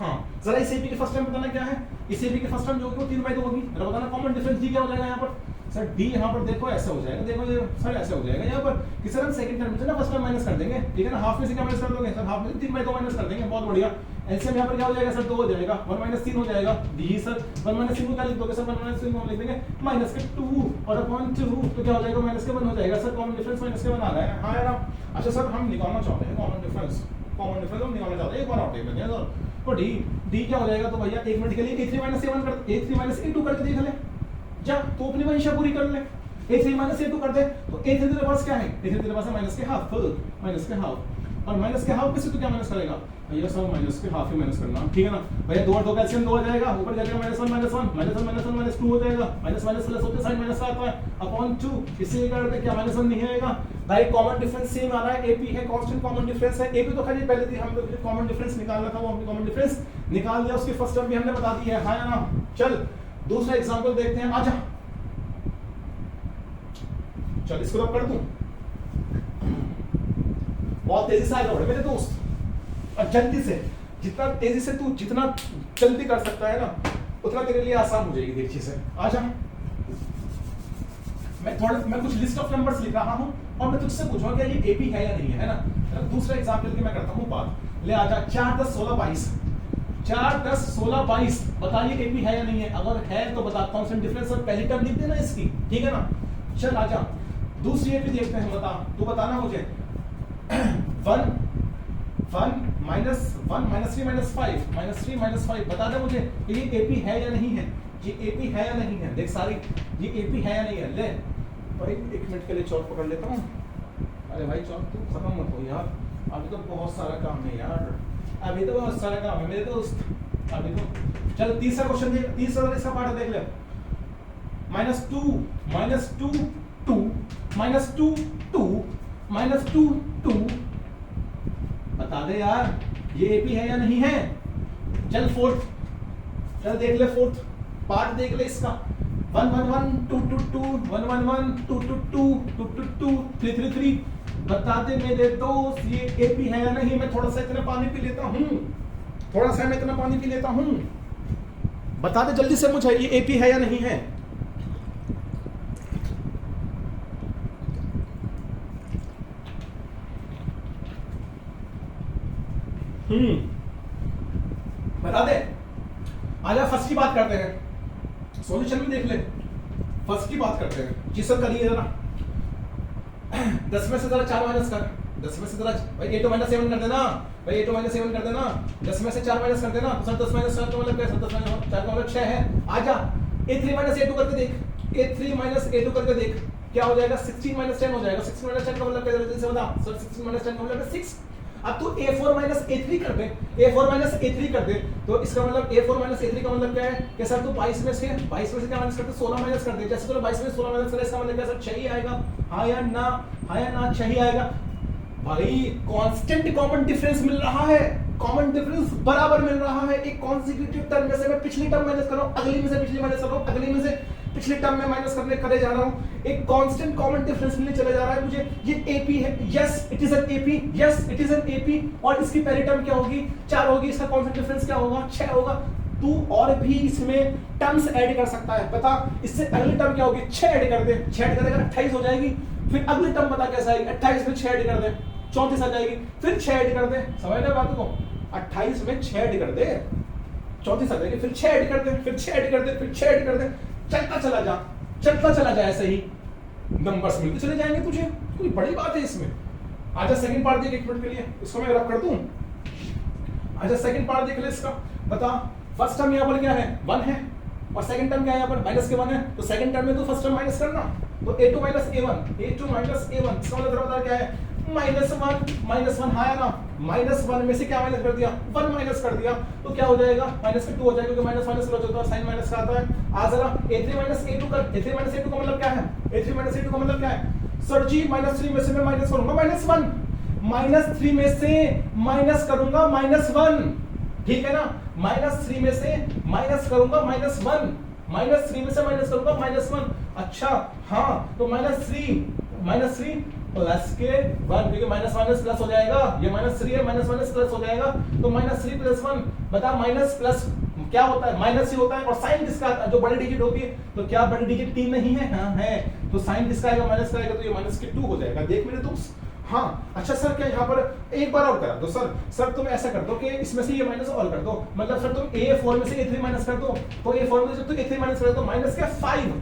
हाँ, जरा इस एपी के फर्स्ट टाइम बताना क्या है। इस एपी के फर्स्ट टाइम जो होगी वो 3/2 होगी। जरा बताना कॉमन डिफरेंस डी क्या हो जाएगा यहाँ पर। सर डी यहाँ पर देखो ऐसा हो जाएगा, देखो ये सर ऐसे हो जाएगा यहाँ पर कि सर हम सेकंड टर्म से ना फर्स्ट टर्म माइनस कर देंगे, ठीक है ना। हाफ में से क्या माइनस कर दोगे सर? हाफ में से 3/2 माइनस कर देंगे, बहुत बढ़िया। एलसीएम यहाँ पर क्या हो जाएगा सर? 2 हो जाएगा, 1 - 3 हो जाएगा। डी सर 1 - 3 को क्या लिख दोगे सर? 1 - 3 को लिख देंगे माइनस के 2 और अपॉन 2 तो क्या हो जाएगा? माइनस के 1 हो जाएगा। सर कॉमन डिफरेंस माइनस के 1 आ रहा है, हाँ यार। अच्छा सर हम निकालना चाहते हैं कॉमन डिफरेंस, कॉमन डिफरेंस हम निकालना चाहते हैं, एक बार और देख लेते हैं सर। तो डी क्या हो जाएगा? तो भैया 1 मिनट के लिए a3 - a1 कर, a3 - a2 करके देख ले जा, तो अपनी मंशा पूरी कर ले। A3 माइनस A2 कर दे तो A3 तेरे पास क्या है, A3 तेरे पास है माइनस के हाफ, माइनस के हाफ, और माइनस के हाफ में से तू क्या माइनस करेगा भैया, सब माइनस के हाफ ही माइनस करना, ठीक है ना भैया। 2 और 2 कैल्शियम 2 हो जाएगा, ऊपर जाकर -1 -1 -1 -1 -2 हो जाएगा, माइनस माइनस प्लस होते साइन माइनस आता है अपॉन 2, इसी कारण पे क्या -1 नहीं आएगा भाई। कॉमन डिफरेंस सेम आ रहा है, AP है, कांस्टेंट कॉमन डिफरेंस है। AP तो खाली पहले थी, हम तो कॉमन डिफरेंस निकालना था, वो हमने कॉमन डिफरेंस निकाल दिया, उसकी फर्स्ट टर्म भी हमने बता दी है, हाँ या ना। चल दूसरा एग्जांपल देखते हैं, आजा चल इसको रब कर दूं, बहुत तेजी से आएगा मेरे दोस्त, और जल्दी से, जितना तेजी से तू जितना जल्दी कर सकता है ना उतना तेरे लिए आसान हो जाएगी देख चीजें। आजा मैं कुछ लिस्ट ऑफ नंबर्स लिख रहा हूं और मैं तुझसे पूछूंगा कि ये AP है या नहीं है ना। दूसरा एग्जांपल की मैं करता हूं बात, ले आजा 4 10 16 22, 4 10 16 22, बताइए AP है या नहीं है, अगर है तो बता, कांस्टेंट डिफरेंस और पहली टर्म लिख देना इसकी, ठीक है ना। चल आजा दूसरी AP देखते हैं, बता तू बताना मुझे 1 1 -3 -5 बता दे मुझे ये AP है या नहीं है, ये AP है या नहीं है। देख सारी ये AP है या नहीं है। ले भाई 1 मिनट के लिए चौक पकड़ लेता हूँ। अरे भाई चौक तू खत्म मत हो यार, अभी तो बहुत सारा काम है यार, अभी तो बहुत सारा काम है मेरे दोस्त, अभी तो। चल तीसरा क्वेश्चन देख, तीसरा इसका पार्ट देख ले, -2 -2 2 -2 2 -2 2, बता दे यार ये AP है या नहीं है। चल फोर्थ, चल देख ले फोर्थ पार्ट देख ले इसका, 1 1 1 2 2 2 1 1 1 2 2 2 2 2 2 3 3 3, बता दे मेरे दोस्त ये AP है या नहीं। मैं थोड़ा सा इतना पानी पी लेता हूँ, थोड़ा सा मैं इतना पानी पी लेता हूँ, बता दे जल्दी से मुझे ये AP है या नहीं है। बता दे। आजा फर्स्ट की बात करते हैं, सॉल्यूशन भी देख ले, फर्स्ट की बात करते हैं जी सर। करिए जरा 10 में से जरा 4 माइनस कर, 10 में से जरा भाई 8 - 7 कर देना, भाई 8 - 7 कर देना, 10 में से 4 माइनस कर देना, तो सर 10 - 7 का मतलब क्या है, 10 - 4 का मतलब 6 है। आजा A3 - A2 करके देख, A3 - A2 करके देख क्या हो जाएगा, 16 - 10 हो जाएगा। 16 - 10 का मतलब क्या है, जल्दी से बता सर। 16 - 10 का मतलब 6। अब तू A4 - A3 कर दे, A4 - A3 कर दे, तो इसका मतलब A4 - A3 का मतलब क्या है कि सर तू 22 में से क्या माइनस करते, 16 माइनस कर दे। जैसे तूने 22 में 16 माइनस करा, इसका मतलब क्या सर 6 ही आएगा, हाँ या ना, हाँ या ना, 6 ही आएगा। भाई कांस्टेंट कॉमन डिफरेंस मिल रहा है, कॉमन डिफरेंस बराबर मिल रहा है। एक कॉन्सेक्यूटिव टर्म में से मैं पिछली टर्म माइनस कर रहा हूं, अगली में से पिछली माइनस कर रहा हूं, अगली में से पिछली टर्म में माइनस करने करे जा रहा हूं, एक कांस्टेंट कॉमन डिफरेंस मिलने चले जा रहा है मुझे। ये AP है, yes it is an AP, yes it is an AP, और इसकी पहली टर्म क्या होगी, 4 होगी, इसका कांस्टेंट डिफरेंस क्या होगा, 6 होगा। तू और भी इसमें टर्म्स ऐड कर सकता है, बता इससे अगली टर्म क्या होगी, 6 ऐड कर दे, 6 ऐड करेगा 28 हो जाएगी। फिर अगली टर्म बता कैसा आएगी, 28 में 6 ऐड कर दे 34 आ जाएगी, फिर 6 ऐड कर दे, समझ रहे बात को, 28 में 6 ऐड कर दे 34 आ जाएगी, फिर 6 ऐड कर दे, फिर 6 ऐड कर दे, फिर 6 ऐड कर दे, चलता चला जा, चलता चला जा, ऐसे ही नंबर्स मिलते चले जाएंगे तुझे, कोई बड़ी बात है इसमें। आजा सेकंड पार्ट देख 1 मिनट के लिए, इसको मैं रब कर दूं। आजा सेकंड पार्ट देख ले इसका, बता फर्स्ट टर्म यहाँ पर क्या है 1 है, और सेकंड टर्म क्या है यहाँ पर माइनस के 1 है, तो सेकंड टर्म में तो फर्स्ट टर्म माइनस करना, तो A2 - A1 इसका मतलब बता क्या है -1 है ना, -1 में से क्या माइनस कर दिया, 1 माइनस कर दिया, तो क्या हो जाएगा -2 हो जाएगा, क्योंकि माइनस माइनस प्लस होता है, साइन माइनस का आता है। आ जरा A3 - A2 कर, A3 - A2 का मतलब क्या है, A3 - A2 का मतलब क्या है सर जी, -3 में से मैं माइनस करूंगा -1, -3 में से माइनस करूंगा -1, ठीक है ना, -3 में से माइनस करूंगा -1, -3 में से माइनस करूंगा -1। अच्छा हाँ, तो -3 प्लस के 1, क्योंकि माइनस माइनस प्लस हो जाएगा, ये -3 है, माइनस माइनस प्लस हो जाएगा, तो -3 + 1, बता माइनस प्लस क्या होता है, माइनस ही होता है, और साइन किसका आता है, जो बड़ी डिजिट होती है, तो क्या बड़ी डिजिट 3 नहीं है, हाँ है, तो साइन किसका आएगा, माइनस का आएगा, तो ये -2 हो जाएगा। देख मेरे दोस्त, हाँ अच्छा सर क्या यहाँ पर एक बार और करा दो सर तुम ऐसा कर दो कि इसमें से ये माइनस और कर दो, मतलब सर तुम A4 में से A3 माइनस कर दो, तो A4 में से तुम A3 माइनस कर दो, -5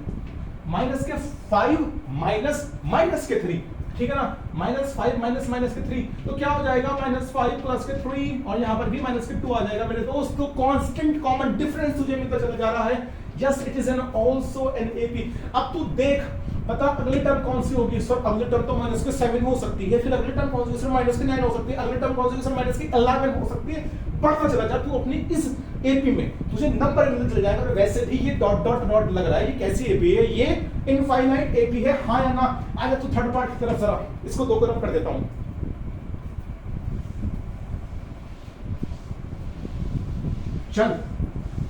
माइनस के 3, ठीक है ना, -5 माइनस के 3, तो क्या हो जाएगा -5 प्लस के 3, और यहाँ पर भी -2 आ जाएगा मेरे दोस्त। तो कांस्टेंट कॉमन डिफरेंस तुझे मिलता चला जा रहा है, yes it is an also an AP। अब तू देख पता अगली टर्म कौन सी होगी सर? अगली टर्म तो माइनस के 7 हो सकती है, फिर अगली टर्म कौन सी सर? माइनस के 9 हो सकती है, अगली टर्म कौन सी सर? माइनस की 11 हो सकती है। बढ़ता चला जा तू अपनी इस एपी में, तुझे नंबर मिलने चले जाएगा। और वैसे भी ये डॉट डॉट डॉट लग रहा है, ये कैसी एपी है? ये इनफाइनाइट एपी है, हाँ या ना? आजा तू थर्ड पार्ट की तरफ जरा, इसको दो तरफ कर देता हूं। चल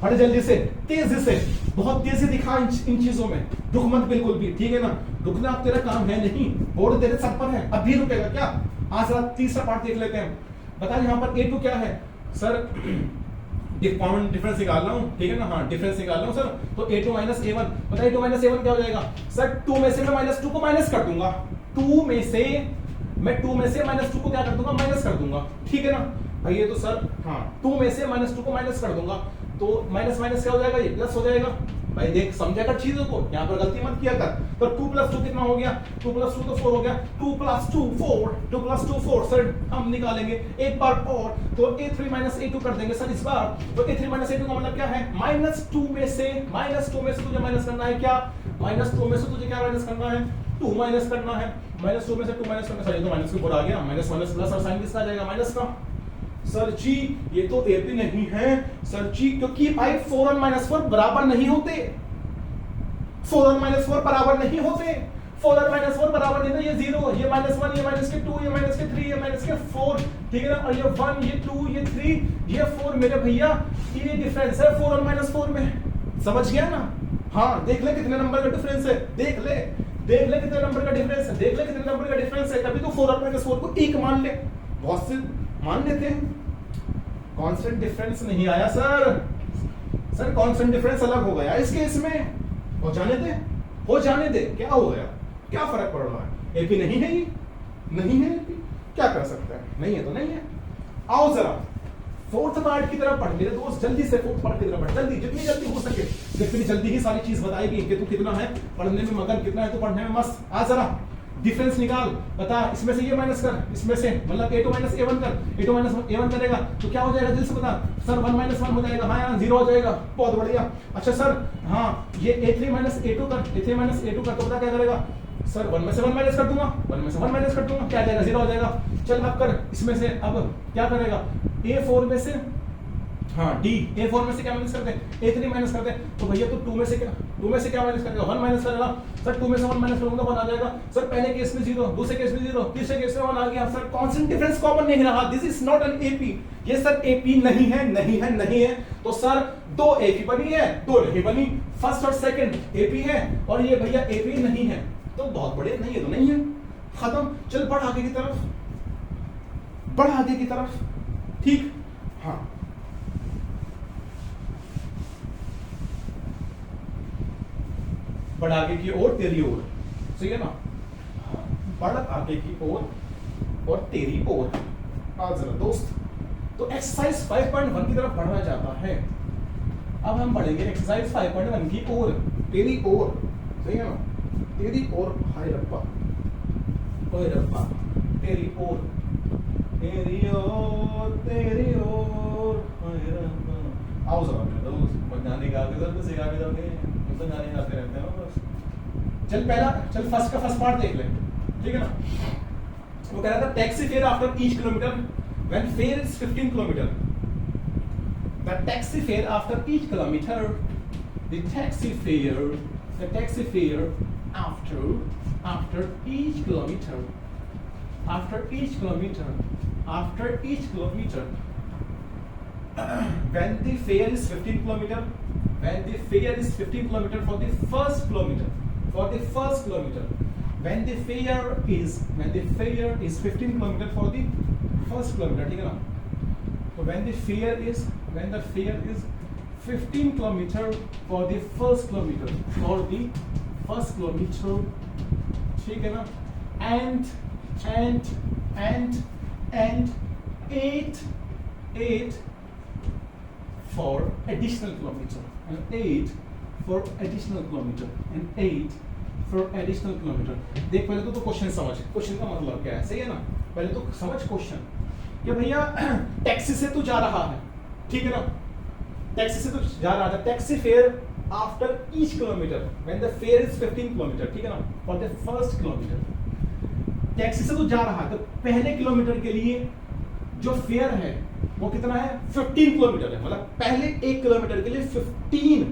हट जल्दी से, तेजी से, बहुत तेजी दिखा इन चीजों में, रुक मत बिल्कुल भी, ठीक है ना? रुकना अब तेरा काम है नहीं, बोर्ड तेरे सर पर है, अभी रुकेगा क्या? आज रात तीसरा पार्ट देख लेते हैं। बता यहाँ पर A2 क्या है सर? कॉमन डिफरेंस निकाल रहा हूँ, ठीक है ना? हाँ डिफरेंस निकाल रहा हूँ सर। तो A2 माइनस A1, बताइए A2 माइनस A1 क्या हो जाएगा सर? 2 में से मैं -2 को माइनस कर दूंगा, 2 में से मैं -2 को क्या कर दूंगा? माइनस कर दूंगा, ठीक है ना भाई? ये तो सर हाँ 2 में से -2 को माइनस कर दूंगा, तो माइनस माइनस क्या हो जाएगा? ये प्लस हो जाएगा। भाई देख समझा कर चीजों को, यहाँ पर गलती मत किया कर। तो 2 + 2 कितना हो गया? 2 + 2 तो 4 हो गया, 2 + 2 4, 2 + 2 4 सर। हम निकालेंगे एक बार और, तो A3 - A2 कर देंगे सर इस बार। तो A3 - A2 का मतलब क्या है? -2 में से तुझे माइनस करना है क्या? -2 में से तुझे क्या माइनस करना है? 2 माइनस करना है। -2 में से 2 माइनस करना, सर ये तो माइनस के ऊपर आ गया, माइनस माइनस प्लस, और साइन किसका आ जाएगा? माइनस का। सर जी ये तो एपी नहीं है सर जी, क्योंकि भाई 4 और -4 बराबर नहीं होते, 4 और -4 बराबर नहीं होते, 4 और -4 बराबर नहीं, ये 0, ये -1, ये -2, ये -3, ये -4, ठीक है ना? और ये 1, ये 2, ये 3, ये 4 मेरे भैया, ये डिफरेंस है 4 और -4 में, समझ गया ना? हाँ देख ले कितने नंबर का डिफरेंस है, देख ले कितने नंबर का डिफरेंस है, देख ले कितने नंबर का डिफरेंस है। कभी तो 4 और -4 को 1 मान ले, बहुत से मान लेते हैं। कांस्टेंट डिफरेंस नहीं आया सर, कांस्टेंट डिफरेंस अलग हो गया इस केस में। हो जाने दे, क्या हो गया? क्या फर्क पड़ रहा है? एपी नहीं है, ये नहीं है एपी, क्या कर सकते हैं? नहीं है तो नहीं है। आओ जरा फोर्थ पार्ट की तरफ पढ़ मेरे दोस्त, जल्दी से फोर्थ पार्ट की तरफ पढ़, जल्दी, जितनी जल्दी हो सके, जितनी जल्दी ही सारी चीज बताएगी कि तू कितना है पढ़ने में मगन, कितना है तू पढ़ने में मस्त। आ जरा डिफरेंस निकाल, बता इसमें से ये माइनस कर, इसमें से मतलब A2 - A1 कर, A2 - A1 करेगा तो क्या हो जाएगा? दिल से बता सर, 1 - 1 हो जाएगा, हाँ यहाँ 0 हो जाएगा, बहुत बढ़िया। अच्छा सर हाँ ये A3 - A2 कर, A3 - A2 कर, तो बता क्या करेगा सर? 1 में से 1 माइनस कर दूंगा, 1 में से 1 माइनस कर दूंगा, क्या आ जाएगा? 0 हो जाएगा। चल अब कर, इसमें से अब क्या करेगा? A4 में से हाँ D, A4 में से क्या माइनस करते हैं? A3 माइनस करते हैं, तो भैया तो 2 में से क्या माइनस करेगा? 1 माइनस करेगा सर, 2 में से 1 माइनस करूंगा 1 आ जाएगा सर। पहले केस में 0, दूसरे केस में 0, तीसरे केस में 1 आ गया सर। कांस्टेंट डिफरेंस कॉमन नहीं रहा, this is not an AP, ये सर एपी नहीं है। तो सर 2 एपी बनी है, 2 नहीं बनी, फर्स्ट और सेकंड एपी है, और ये भैया एपी नहीं है, तो बहुत बढ़िया, नहीं है तो नहीं है, खत्म। चल बढ़ आगे की तरफ, ठीक हाँ। बढ़ आगे की ओर, तेरी ओर, सही है ना? बढ़ आगे की ओर और तेरी ओर। आज जरा दोस्त, तो एक्सरसाइज 5.1 की तरफ बढ़ना चाहता है। अब हम बढ़ेंगे एक्सरसाइज 5.1 की ओर, तेरी ओर, सही है ना? तेरी ओर, हाय रब्बा, ओए रब्बा, तेरी ओर, हाय रब्बा। आओ जरा मेरे दोस्त, बजाने गा के जरा सिखा के जाओगे, तो गाने गाते रहते हैं बस। चल फर्स्ट का फर्स्ट पार्ट देख ले, ठीक है ना? वो कह रहा था taxi fare after each kilometre when fair is 15 kilometre, the taxi fare after each kilometre, the taxi fare after each kilometer when the fare is 15 kilometer, for the first kilometer, when the fare is 15 kilometer for the first kilometer, ठीक है ना? तो when the fare is 15 kilometer for the first kilometer, ठीक है ना? and 8 for additional kilometer, and 8 for additional kilometer, देख पहले तो क्वेश्चन समझ, क्वेश्चन का मतलब क्या है, सही है ना? पहले तो समझ क्वेश्चन कि भैया टैक्सी से तू जा रहा है, ठीक है ना? टैक्सी से तू जा रहा था, taxi fare after each kilometre when the fair is 15 kilometre, ठीक है ना, for the first kilometre taxi से तो जा रहा है, तो पहले किलोमीटर के लिए जो फेयर है वो कितना है, 15 किलोमीटर है, मतलब पहले 1 किलोमीटर के लिए 15,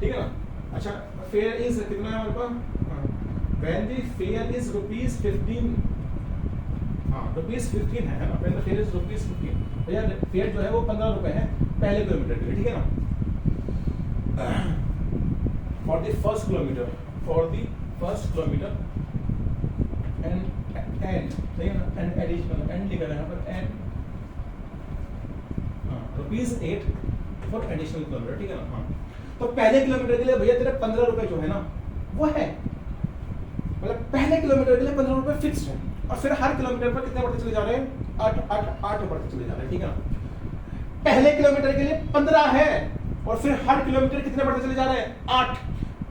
ठीक है ना। अच्छा, फेयर इज कितना है हमारे पास, व्हेन द फेयर इज ₹15, हाँ ₹15 है ना, व्हेन द फेयर इज ₹15, भैया फेयर जो है वो 15 रुपए है पहले किलोमीटर के लिए, ठीक है ना। For the first kilometre, for the first kilometre and सही है ना, एंड एडिशनल एंड लिखा है यहाँ पर एंड ₹8 फॉर एडिशनल किलोमीटर, ठीक है ना। हाँ, तो पहले किलोमीटर के लिए भैया तेरे 15 रुपए जो है ना वो है, मतलब पहले किलोमीटर के लिए 15 रुपए फिक्स है, और फिर हर किलोमीटर पर कितने बढ़ते चले जा रहे हैं, 8 बढ़ते चले जा रहे हैं, ठीक है ना। पहले किलोमीटर के लिए 15 है और फिर हर किलोमीटर कितने बढ़ते चले जा रहे हैं, 8।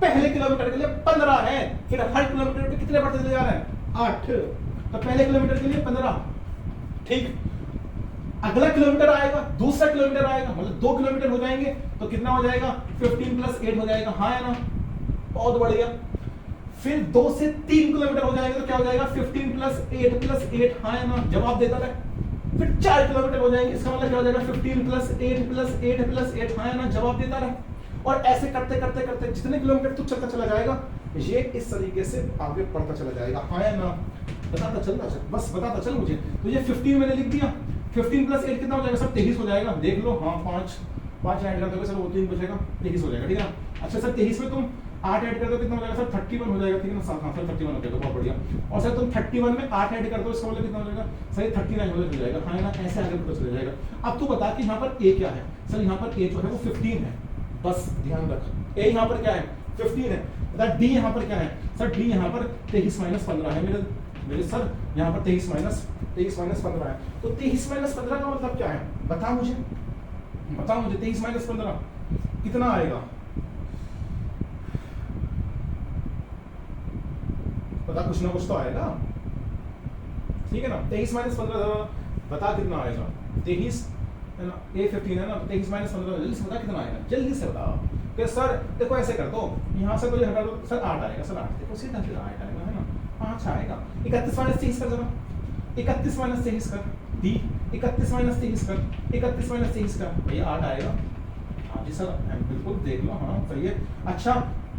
पहले किलोमीटर के लिए 15 है, फिर हर किलोमीटर पे कितने बढ़ते चले जा रहे हैं, 8। तो पहले किलोमीटर के लिए 15, ठीक। अगला किलोमीटर आएगा, दूसरा किलोमीटर आएगा, मतलब 2 किलोमीटर हो जाएंगे तो कितना हो जाएगा, 15 + 8 हो जाएगा, हाँ है ना, बहुत बढ़िया। फिर 2 से 3 किलोमीटर हो जाएगा तो क्या हो जाएगा, 15 + 8 हाँ है ना, जवाब देता रहे। फिर 4 किलोमीटर हो जाएंगे, इसका मतलब क्या हो जाएगा, 15 + 8 हाँ है ना, जवाब देता रहे। और ऐसे करते करते करते जितने किलोमीटर तू चलता चला जाएगा, ये इस तरीके से आगे बढ़ता चला जाएगा, हाँ है ना, बताता चल, बस बताता चल मुझे। तो ये 15 मैंने लिख दिया, 15 + 8 कितना हो जाएगा सर, 23 हो जाएगा, देख लो, हाँ 5 ऐड कर दोगे सर वो 3 बचेगा, 23 हो जाएगा, ठीक है ना। अच्छा सर 23 में तुम 8 ऐड कर दो कितना हो जाएगा सर, 31 हो जाएगा, ठीक है ना, हाँ सर 31 हो जाएगा, बहुत बढ़िया। और सर तुम 31 में 8 ऐड कर दो, इसका मतलब कितना हो जाएगा सर, 39 हो जाएगा, हाँ ना, ऐसे आगे बढ़ता चला जाएगा। अब तू बता कि यहाँ पर ए क्या है, सर यहाँ पर ए जो है वो 15 है, बस ध्यान रख, ए यहाँ पर क्या है 15 है, बता डी यहाँ पर क्या है, सर डी यहाँ पर 23 - 15 है मेरे सर, यहाँ पर 23 - 15 है। तो 23 - 15 का मतलब क्या है, बता मुझे 23 - 15 कितना आएगा, बता, कुछ ना कुछ तो आएगा, ठीक है ना। 23 - 15 बता कितना आएगा, 23 है ना, ए 15 है ना, 23 - 15 जल्दी से बता कितना आएगा, जल्दी से बताओ। कि सर देखो ऐसे कर दो, यहाँ से तो ये हटा दो, सर 8 आएगा, सर 8 देखो सीधा सीधा 8 आएगा, है ना, 5 आएगा। 31 - 23 कर जरा, 31 - 23 कर दी, 31 - 23 कर, 31 - 23 कर, भैया 8 आएगा, हाँ जी सर बिल्कुल देख लो, हाँ सही है। अच्छा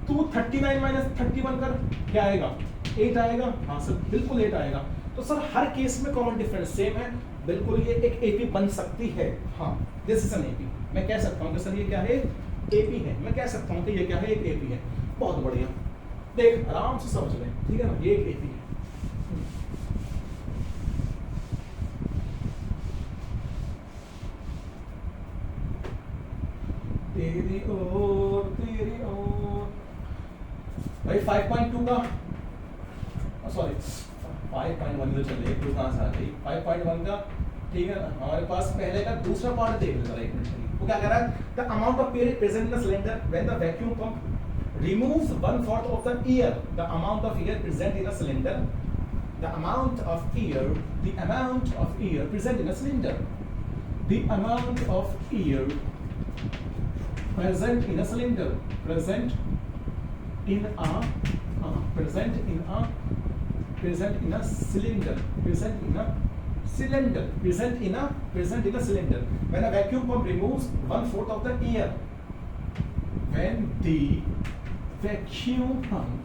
तू 39 - 31 कर, क्या आएगा, 8 आएगा, हाँ सर बिल्कुल 8 आएगा। तो सर हर केस में कॉमन डिफरेंस सेम है, बिल्कुल ये एक एपी बन सकती है, हाँ दिस इज एन एपी, मैं कह सकता हूँ कि सर ये क्या है, एपी है, मैं कह सकता हूँ कि ये क्या है, एक एपी है, बहुत बढ़िया, देख आराम से समझ लें, ठीक है ना, ये एक एपी है। तेरी ओर भाई 5.2 का, सॉरी 5.1 में चलिए, क्यों कहाँ से आ गई 5.1 का, ठीक है ना। हमारे पास पहले का दूसरा पार्ट देख लेते हैं, एक मिनट, वो क्या कह रहा है, the amount of air present in the cylinder when the vacuum pump removes 1/4 of the air, the amount of air present in a cylinder, the amount of air present in a cylinder, the amount of air present in a cylinder, present in a cylinder when a vacuum pump removes 1/4 of the air, when the vacuum pump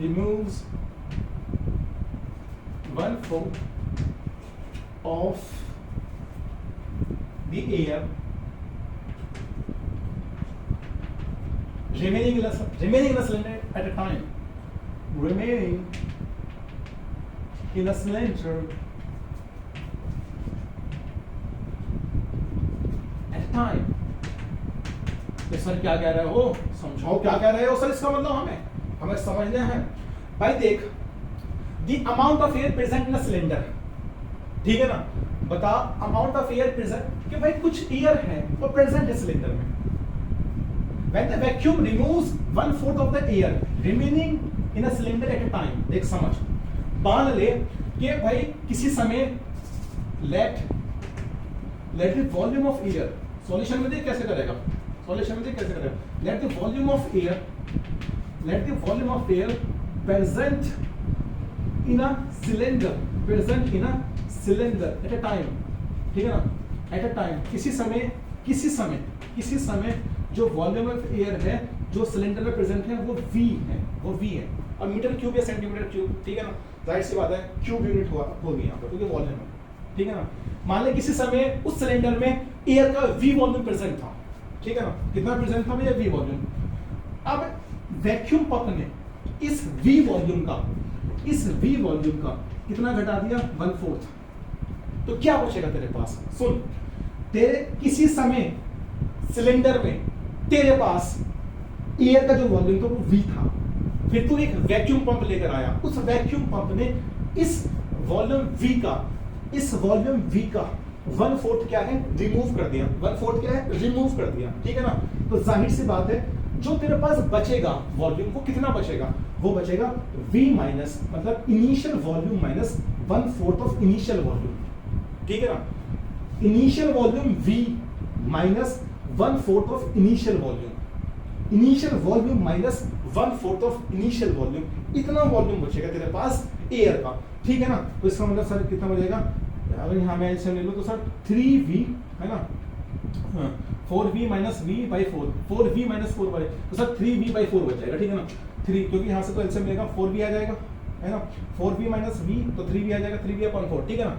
removes 1/4 of the air remaining in a cylinder at a time, remaining in a cylinder at a time। Sir क्या कह रहे हो, समझाओ क्या कह रहे हो sir, इसका मतलब हमें समझना है भाई। देख, the amount of air present in a cylinder, ठीक है ना, बता अमाउंट ऑफ एयर प्रेजेंट, कि भाई कुछ एयर है वो प्रेजेंट है सिलेंडर में। When the vacuum removes 1/4 of the air remaining in a cylinder at a time, देख समझ, मान ले कि भाई किसी समय let the volume of air, solution में देख कैसे करेगा, सॉल्यूशन में देख कैसे करेगा, let the volume of air, let the volume of air present in a cylinder, present in a cylinder at a time, ठीक है ना, एट अ टाइम, किसी समय जो वॉल्यूम ऑफ एयर है जो सिलेंडर में प्रेजेंट है वो v है, वो v है। और मीटर क्यूब या सेंटीमीटर क्यूब, ठीक है ना, जाहिर सी बात है क्यूब यूनिट होगी यहाँ पर क्योंकि वॉल्यूम है, ठीक है ना। मान ले किसी समय उस सिलेंडर में एयर का v वॉल्यूम प्रेजेंट था, ठीक है ना, कितना प्रेजेंट था भैया, v वॉल्यूम। अब वैक्यूम पंप ने इस v वॉल्यूम का कितना घटा दिया, 1/4, तो क्या बचेगा तेरे पास, सुन, तेरे किसी समय सिलेंडर में तेरे पास एयर का जो वॉल्यूम था वो v था, फिर तू एक वैक्यूम पंप लेकर आया, उस वैक्यूम पंप ने इस वॉल्यूम v का 1/4 क्या है, रिमूव कर दिया, 1/4 क्या है, रिमूव कर दिया, ठीक है ना। तो जाहिर सी बात है जो तेरे पास बचेगा वॉल्यूम, वो कितना बचेगा, वो बचेगा v माइनस, मतलब initial volume minus 1/4 of initial volume, ठीक है ना। Initial volume v minus 1/4 of initial volume, initial volume minus 1/4 of initial volume, इतना वॉल्यूम बचेगा तेरे पास एयर का, ठीक है ना। तो इसका मतलब सर कितना बचेगा, अगर यहाँ मैं एलसीएम ले लूँ तो सर 3v है ना, 4v minus v by 4, 4v minus 4 by, तो सर 3v बाई 4 बच जाएगा, ठीक है ना, 3, क्योंकि यहाँ से तो एलसीएम लेगा 4v आ जाएगा, है ना, 4v माइनस v तो 3v आ जाएगा, 3v/4, ठीक है ना।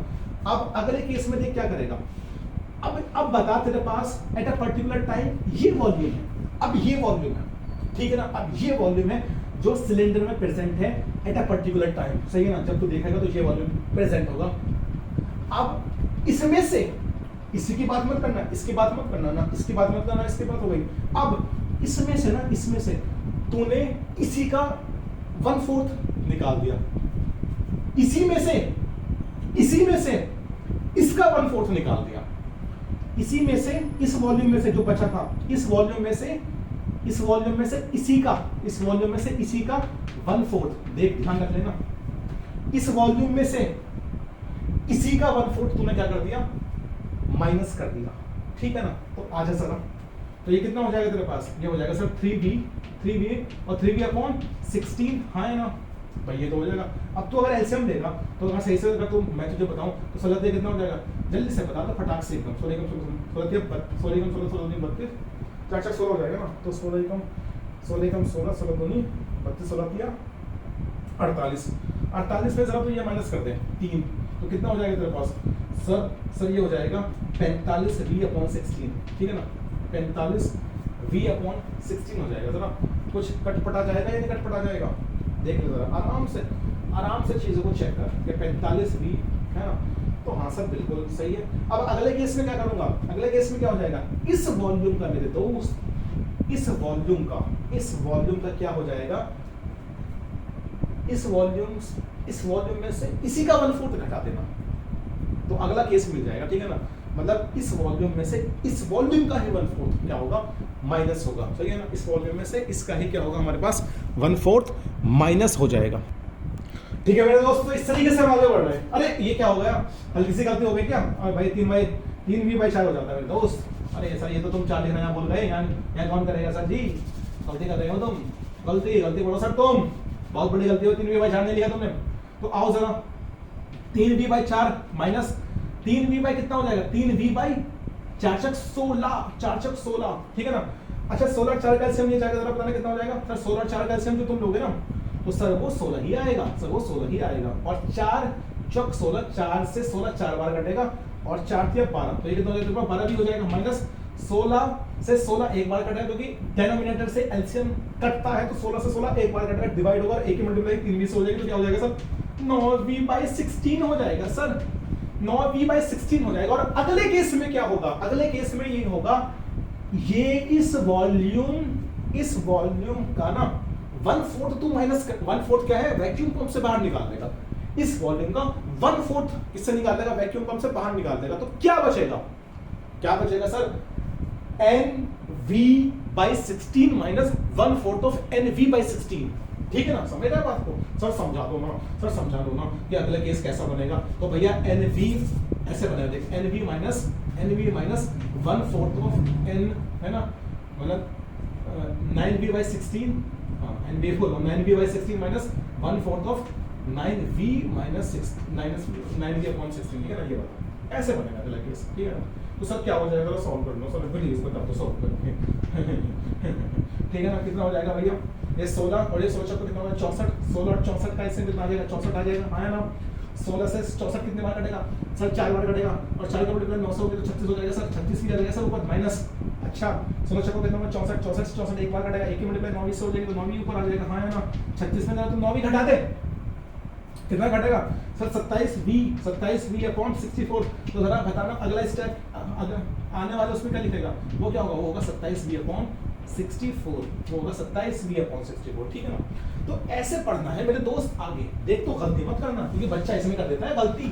अब अगले केस में देख क्या करेगा, अब बता तेरे पास एट अ पर्टिकुलर टाइम ये वॉल्यूम है, अब ये वॉल्यूम है, ठीक है ना, अब ये वॉल्यूम है जो सिलेंडर में प्रेजेंट है एट अ पर्टिकुलर टाइम, सही है ना, जब तू देखेगा तो ये वॉल्यूम प्रेजेंट होगा। अब इसमें से इसी की बात मत करना, इसकी बात मत करना ना, इसकी बात मत करना, इसकी बात हो गई। अब इसमें से ना, इसमें से तूने इसी का 1/4 निकाल दिया, इसी में से इसका 1/4 निकाल दिया, इसी में से इस वॉल्यूम में से जो बचा था, इस वॉल्यूम में से इसी का 1/4, देख ध्यान रख लेना, इस वॉल्यूम में से इसी का 1/4 तूने क्या कर दिया, माइनस कर दिया, ठीक है ना। तो आ जा सर, तो ये कितना हो जाएगा तेरे पास, ये हो जाएगा सर 3v और 3v/16, हाँ है ना भाई, ये तो हो जाएगा। अब तो अगर एलसीएम लेगा तो अगर सही से, अगर तो मैं तुझे बताऊं तो 16 कितना हो जाएगा, जल्दी से बता दो फटाक से एकदम, 16 4 16 हो जाएगा ना, तो 16 कम 16 16 दूनी 32, 16 48 में जरा तो ये माइनस कर दे 3, तो कितना हो जाएगा तेरे पास, सर ये हो जाएगा 45v/16, ठीक है ना, 45v/16 हो जाएगा। जरा कुछ कटपटा जाएगा या नहीं कटपटा जाएगा, देख लो जरा आराम से चीजों को चेक कर कि 45v है ना, तो हाँ सर बिल्कुल सही है। अब अगले केस में क्या करूंगा, अगले केस में क्या हो जाएगा, इस वॉल्यूम का मेरे दोस्त, इस वॉल्यूम का क्या हो जाएगा, इस वॉल्यूम में से इसी का 1/4 घटा देना, तो अगला केस मिल जाएगा, ठीक है ना। मतलब इस वॉल्यूम में से इस वॉल्यूम का ही 1/4 क्या होगा, माइनस होगा, सही है ना। इस वॉल्यूम में से इसका ही क्या होगा, हमारे पास 1/4 माइनस हो जाएगा, ठीक है मेरे दोस्त। तो इस तरीके से हम आगे बढ़ रहे हैं। अरे ये क्या हो गया, हल्की सी गलती हो गई क्या, अरे भाई 3v/4 हो जाता है मेरे दोस्त। अरे सर ये तो तुम 4 लिखना यहाँ भूल गए, यहाँ कौन करेगा सर जी, गलती कर रहे हो तुम, गलती बोलो सर, तुम बहुत बड़ी गलती हो, 3v/4 नहीं लिखा तुमने। तो आओ जरा 3v/4 माइनस 3v कितना हो जाएगा, 3v/4 16, ठीक है ना। अच्छा 16 4 का एलसीएम नहीं जाएगा, जरा बताना कितना हो जाएगा सर, 16 4 का एलसीएम जो तुम लोगे ना, तो सर वो 16 ही आएगा, और 4 चौक 16, 4 से 16 4 बार कटेगा, और 4 3 12, तो ये कितना हो जाएगा, 12 भी हो जाएगा, माइनस 16 से 16 एक बार कटेगा, क्योंकि डिनोमिनेटर से एलसीएम कटता है, तो 16 से 16 एक बार कटेगा, डिवाइड होगा, एक ही मल्टीप्लाई 3v से हो जाएगा, तो क्या हो जाएगा सर, 9v/16 हो जाएगा सर, 9v/16 हो जाएगा। और अगले केस में क्या होगा, अगले केस में ये होगा, ये इस वॉल्यूम का ना 1/4 तू माइनस कर, 1/4 क्या है, वैक्यूम पंप से बाहर निकाल देगा, इस वॉल्यूम का 1/4 किससे निकाल देगा, वैक्यूम पंप से बाहर निकाल देगा, तो क्या बचेगा sir, nv/16 minus 1/4 of nv/16, ठीक है ना। समझ रहे बात को, सर समझा दो ना कि अगला केस कैसा बनेगा। तो भैया ऐसे बना देख, NV माइनस 1/4 ऑफ N, है ना, मतलब 9V/16, हाँ NV बोल रहा हूँ, 9V/16 माइनस 1/4 ऑफ 9V/16, ठीक है ना, ये बता ऐसे बनेगा तो लाइक, ठीक है ना। तो सब क्या हो जाएगा, सॉल्व कर लो, सब प्लीज बता दो, सॉल्व करेंगे ठीक है ना। कितना हो जाएगा भैया, ये 16 और ये 16 को कितना होगा 64, 16 और 64 का इससे कितना आ जाएगा, 64 आ जाएगा, आया ना। 16 से 64 कितने बार कटेगा सर, 4 बार कटेगा, और 4 का मल्टीप्लाई 900 हो गया तो 36 हो जाएगा सर, 36 भी आ जाएगा सर ऊपर माइनस। अच्छा 16 को कितना होगा 64, 64 से 64 एक बार कटेगा, एक ही मल्टीप्लाई 9 से हो जाएगी तो 9 भी ऊपर आ जाएगा, हाँ है ना। 36 में तो 9 भी घटा दे, कितना घटेगा सर 27V अपॉन 64। तो जरा बताना अगला स्टेप, आने वाले उसमें क्या लिखेगा, वो क्या होगा, वो होगा 27V अपॉन 64, वो होगा 27V अपॉन 64, ठीक है ना। तो ऐसे पढ़ना है मेरे दोस्त, आगे देख तो गलती मत करना, क्योंकि बच्चा इसमें कर देता है गलती,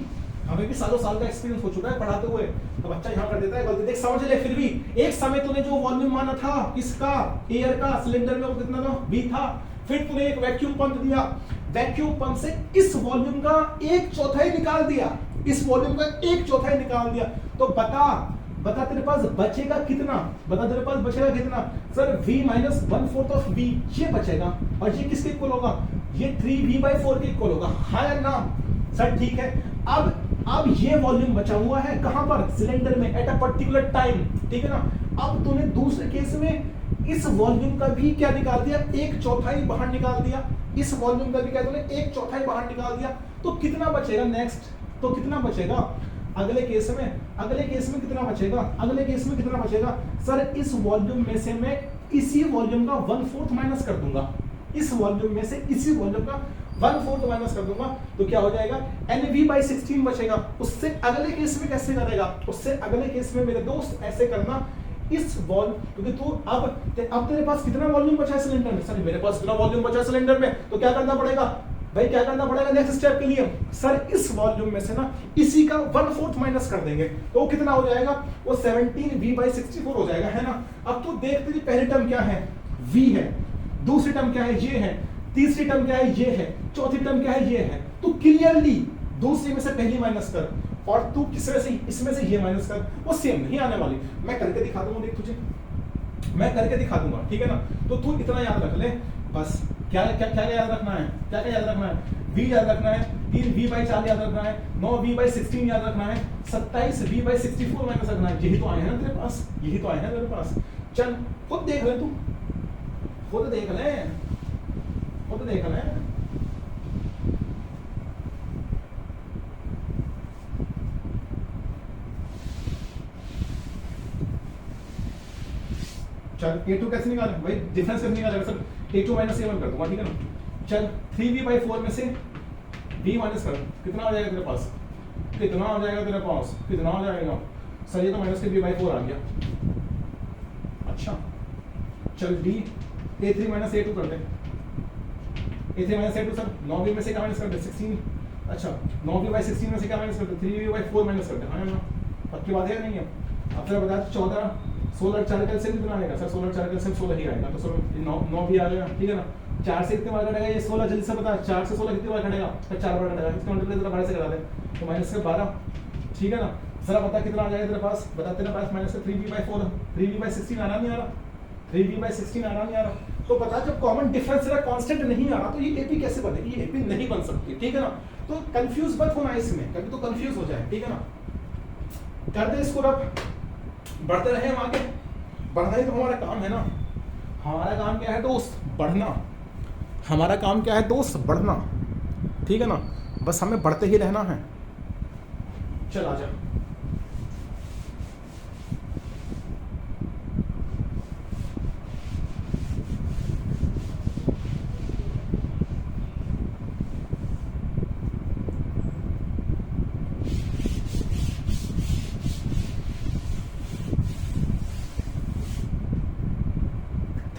हमें भी सालों साल का एक्सपीरियंस हो चुका है पढ़ाते हुए, तो बच्चा यहाँ कर देता है गलती। देख समझ ले, फिर भी एक समय तूने जो वॉल्यूम माना था किसका, एयर का, सिलेंडर में वो कितना था, V था, फिर तूने एक वैक्यूम पंप दिया, वैक्यूम पंप से इस वॉल्यूम का 1/4 निकाल दिया, इस वॉल्यूम का 1/4 निकाल दिया, तो बता तेरे पास बचेगा कितना, बता तेरे पास बचेगा कितना sir, V minus 1/4 of V ये बचेगा, और ये किसके इक्वल होगा, ये 3V/4 के इक्वल होगा, हाँ या ना सर, ठीक है। अब ये वॉल्यूम बचा हुआ है कहां पर, सिलेंडर में, एट अ पर्टिकुलर टाइम, ठीक है ना। अब तूने दूसरे केस में इस वॉल्यूम का भी क्या निकाल दिया, 1/4 बाहर निकाल दिया, इस वॉल्यूम का भी क्या तूने 1/4 बाहर निकाल दिया, तो कितना बचेगा नेक्स्ट, तो कितना बचेगा अगले केस में, कितना बचेगा, अगले केस में कितना बचेगा सर, इस वॉल्यूम में से मैं इसी वॉल्यूम का 1/4 माइनस कर दूंगा, इस वॉल्यूम में से इसी वॉल्यूम का 1/4 माइनस कर दूंगा, तो क्या हो जाएगा NV/16 बचेगा। उससे अगले केस में कैसे करेगा, उससे अगले केस में मेरे दोस्त ऐसे करना, इस वॉल, क्योंकि तू अब तेरे पास कितना वॉल्यूम बचा है सिलेंडर में, सर मेरे पास कितना वॉल्यूम बचा है सिलेंडर में, तो क्या करना पड़ेगा भाई, क्या करना पड़ेगा नेक्स्ट स्टेप के लिए, सर इस वॉल्यूम में से ना इसी का 1/4 माइनस कर देंगे, तो कितना हो जाएगा, वो 17V/64 हो जाएगा, है ना। अब तू देख, तेरी पहली टर्म क्या है, V है, दूसरी टर्म क्या है, ये है, तीसरी टर्म क्या है, ये है, चौथी टर्म क्या है, ये है, तो क्लियरली दूसरी में से पहली माइनस कर, और तू किसमें से, इसमें से ये माइनस कर, वो सेम नहीं आने वाली, मैं करके दिखा दूंगा, देख तुझे मैं करके दिखा दूंगा, ठीक है ना। तो तू इतना याद रख ले बस, क्या याद रखना है, क्या याद रखना है, V याद रखना है, 3V/4 याद रखना है, 9V/16 याद रखना है, 27V/64 माइनस रखना है, यही तो आए हैं ना तेरे पास, यही तो आए हैं तेरे पास। चल खुद देख ले, तू खुद देख ले, खुद देख ले। चल A2 कैसे निकाले भाई, डिफरेंस कैसे निकालेगा सर, A2 माइनस A1 कर दूंगा, ठीक है ना। चल 3V/4 में से V माइनस कर, कितना आ जाएगा तेरे पास, कितना आ जाएगा तेरे पास, कितना आ जाएगा सर, ये तो माइनस के V/4 आ गया। अच्छा चल D A3 माइनस A2 कर दे, A3 minus A2 sir 9V में से क्या माइनस कर दे, 16, अच्छा 9V/16 में से क्या माइनस कर दे, 3V/4 माइनस कर दे, हाँ ना, पक्की बात है नहीं है। अब तेरा बता 14, 16 4 का एलसीएम कितना आएगा सर, 16 4 का एलसीएम 16 ही आएगा, तो 9 भी आ गया, ठीक है ना। 4 से कितने बार कटेगा ये 16, जल्दी से बता, 4 से 16 कितने बार कटेगा, तो 4 बार कटेगा, इसका मल्टीप्लाई जरा 12 से करा दे, तो माइनस के 12, ठीक है ना। जरा बता कितना आ जाएगा तेरे पास, बता तेरे पास माइनस के 3V/4, 3V/16 आना नहीं आ रहा, 3V/16 आना नहीं आ रहा, तो बता जब कॉमन डिफरेंस तेरा कांस्टेंट नहीं आ रहा तो ये एपी कैसे बनेगी, ये एपी नहीं बन सकती, ठीक है ना। तो कंफ्यूज मत होना इसमें, कभी तो कंफ्यूज हो जाए, ठीक है ना। कर दे इसको रब, बढ़ते रहे हम आगे, बढ़ना ही तो हमारा काम है ना। हमारा काम क्या है दोस्त, बढ़ना, हमारा काम क्या है दोस्त, बढ़ना, ठीक है ना, बस हमें बढ़ते ही रहना है। चल आजा,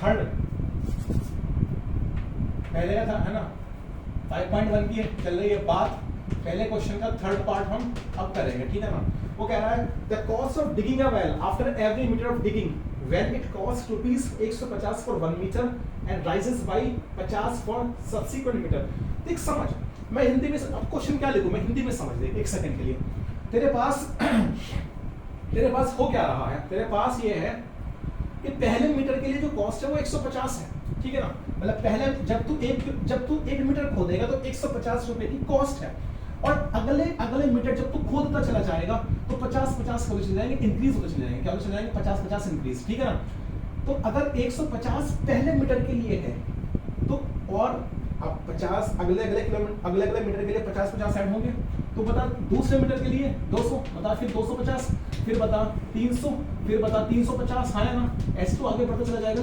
थर्ड पहले का था, है ना, 5.1 की चल रही है बात, पहले क्वेश्चन का थर्ड पार्ट हम अब करेंगे, ठीक है ना। वो कह रहा है the cost of digging a well after every metre of digging when it cost ₹150 for 1 metre and rises by 50 for subsequent metre. देख समझ, मैं हिंदी में, अब क्वेश्चन क्या लिखूं, मैं हिंदी में समझ दे एक सेकंड के लिए। तेरे पास हो क्या रहा है, तेरे पास ये है कि पहले मीटर के लिए जो कॉस्ट है वो 150 है, ठीक है ना। मतलब पहले जब तू एक मीटर खोदेगा तो 150 रुपए की कॉस्ट है, और अगले मीटर जब तू खोदता चला जाएगा तो 50-50 होते चले जाएंगे, इंक्रीज होते चले जाएंगे, क्या होते चले जाएंगे, 50-50 इंक्रीज, ठीक है ना। तो अगर 150 पहले मीटर के लिए है तो और अब 50 अगले मीटर के लिए 50-50 ऐड होंगे, तो बता दूसरे मीटर के लिए 200, बता फिर 250, फिर बता 300, फिर बता 350, हाँ ना, ऐसे तो आगे बढ़ता चला जाएगा।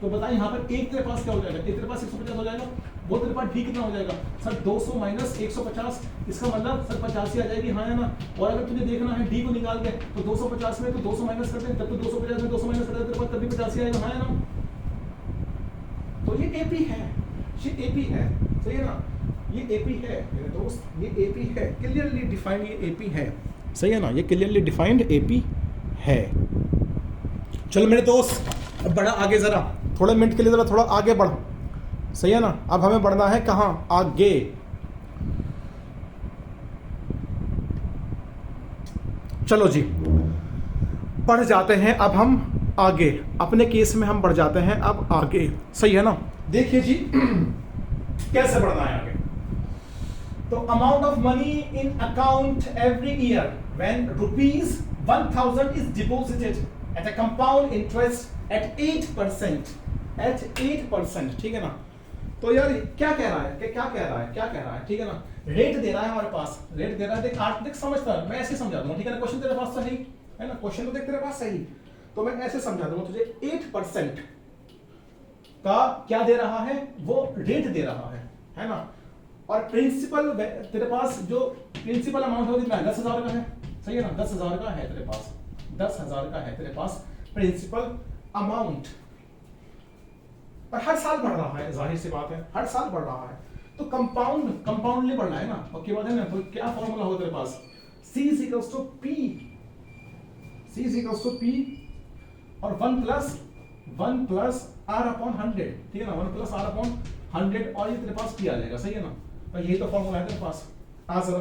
तो बता यहाँ पर एक तेरे पास क्या हो जाएगा, एक तेरे पास 150 हो जाएगा, वो तेरे पास डी कितना हो जाएगा सर, 200 माइनस 150, इसका मतलब सर 85 आ जाएगी, हाँ ना। और अगर तुझे देखना है डी को निकाल के तो 250 में तो 200 माइनस कर दे, जब तो 250 में 200 माइनस कर दे तेरे पास तभी 85 आएगा, हाँ ना। तो ये एपी है, ये एपी है, सही है ना, ये एपी है मेरे दोस्त, ये एपी है, क्लियरली डिफाइंड ये एपी है, सही है ना, ये क्लियरली डिफाइंड एपी है। चलो मेरे दोस्त अब बढ़ा आगे, जरा थोड़े मिनट के लिए जरा थोड़ा आगे बढ़, सही है ना। अब हमें बढ़ना है कहां, आगे। चलो जी बढ़ जाते हैं अब हम आगे, अपने केस में हम बढ़ जाते हैं अब आगे, सही है ना। देखिए जी कैसे बढ़ना है आगे। तो amount of money in account every year when ₹1000 is deposited at a compound interest eight 8%, ठीक है ना। तो यार क्या कह रहा है, क्या कह रहा है, ठीक है ना। रेट दे रहा है हमारे पास, रेट दे रहा है, देख समझता है, मैं ऐसे समझा दूंगा, ठीक है ना। क्वेश्चन तेरे पास सही है ना, क्वेश्चन तो देख तेरे पास सही, तो मैं ऐसे समझा दूंगा तुझे, 8% का क्या दे रहा है, वो रेट दे रहा है ना। और प्रिंसिपल तेरे पास जो प्रिंसिपल अमाउंट होगी 10,000 का है, सही है ना, 10,000 का है तेरे पास, 10,000 का है तेरे पास प्रिंसिपल अमाउंट, और हर साल बढ़ रहा है, जाहिर सी बात है हर साल बढ़ रहा है, तो कंपाउंडली बढ़ रहा है ना, पक्की बात है ना। तो क्या फॉर्मूला होगा तेरे पास, C is equals to P और 1 प्लस R अपॉन 100, ठीक है ना, 1 प्लस R अपॉन 100, और ये तेरे पास P आ जाएगा, सही है ना। तो यही तो फॉर्मूला है तेरे पास। आ जरा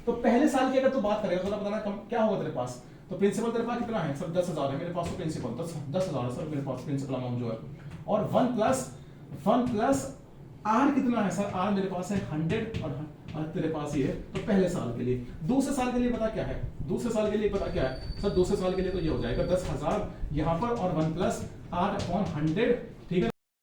तो पहले साल की अगर तू बात करेगा तो बताना क्या होगा तेरे पास। तो प्रिंसिपल तेरे पास कितना है सर, 10,000 है मेरे पास, तो प्रिंसिपल 10,000 है सर मेरे पास, प्रिंसिपल अमाउंट जो है, और 1 प्लस R कितना है सर, R मेरे पास है 100, और तेरे पास ये है। तो पहले साल के लिए, दूसरे साल के लिए पता क्या है, दूसरे साल के लिए पता क्या है सर, दूसरे साल के लिए तो ये हो जाएगा 10,000 यहाँ पर, और 1 प्लस R अपॉन 100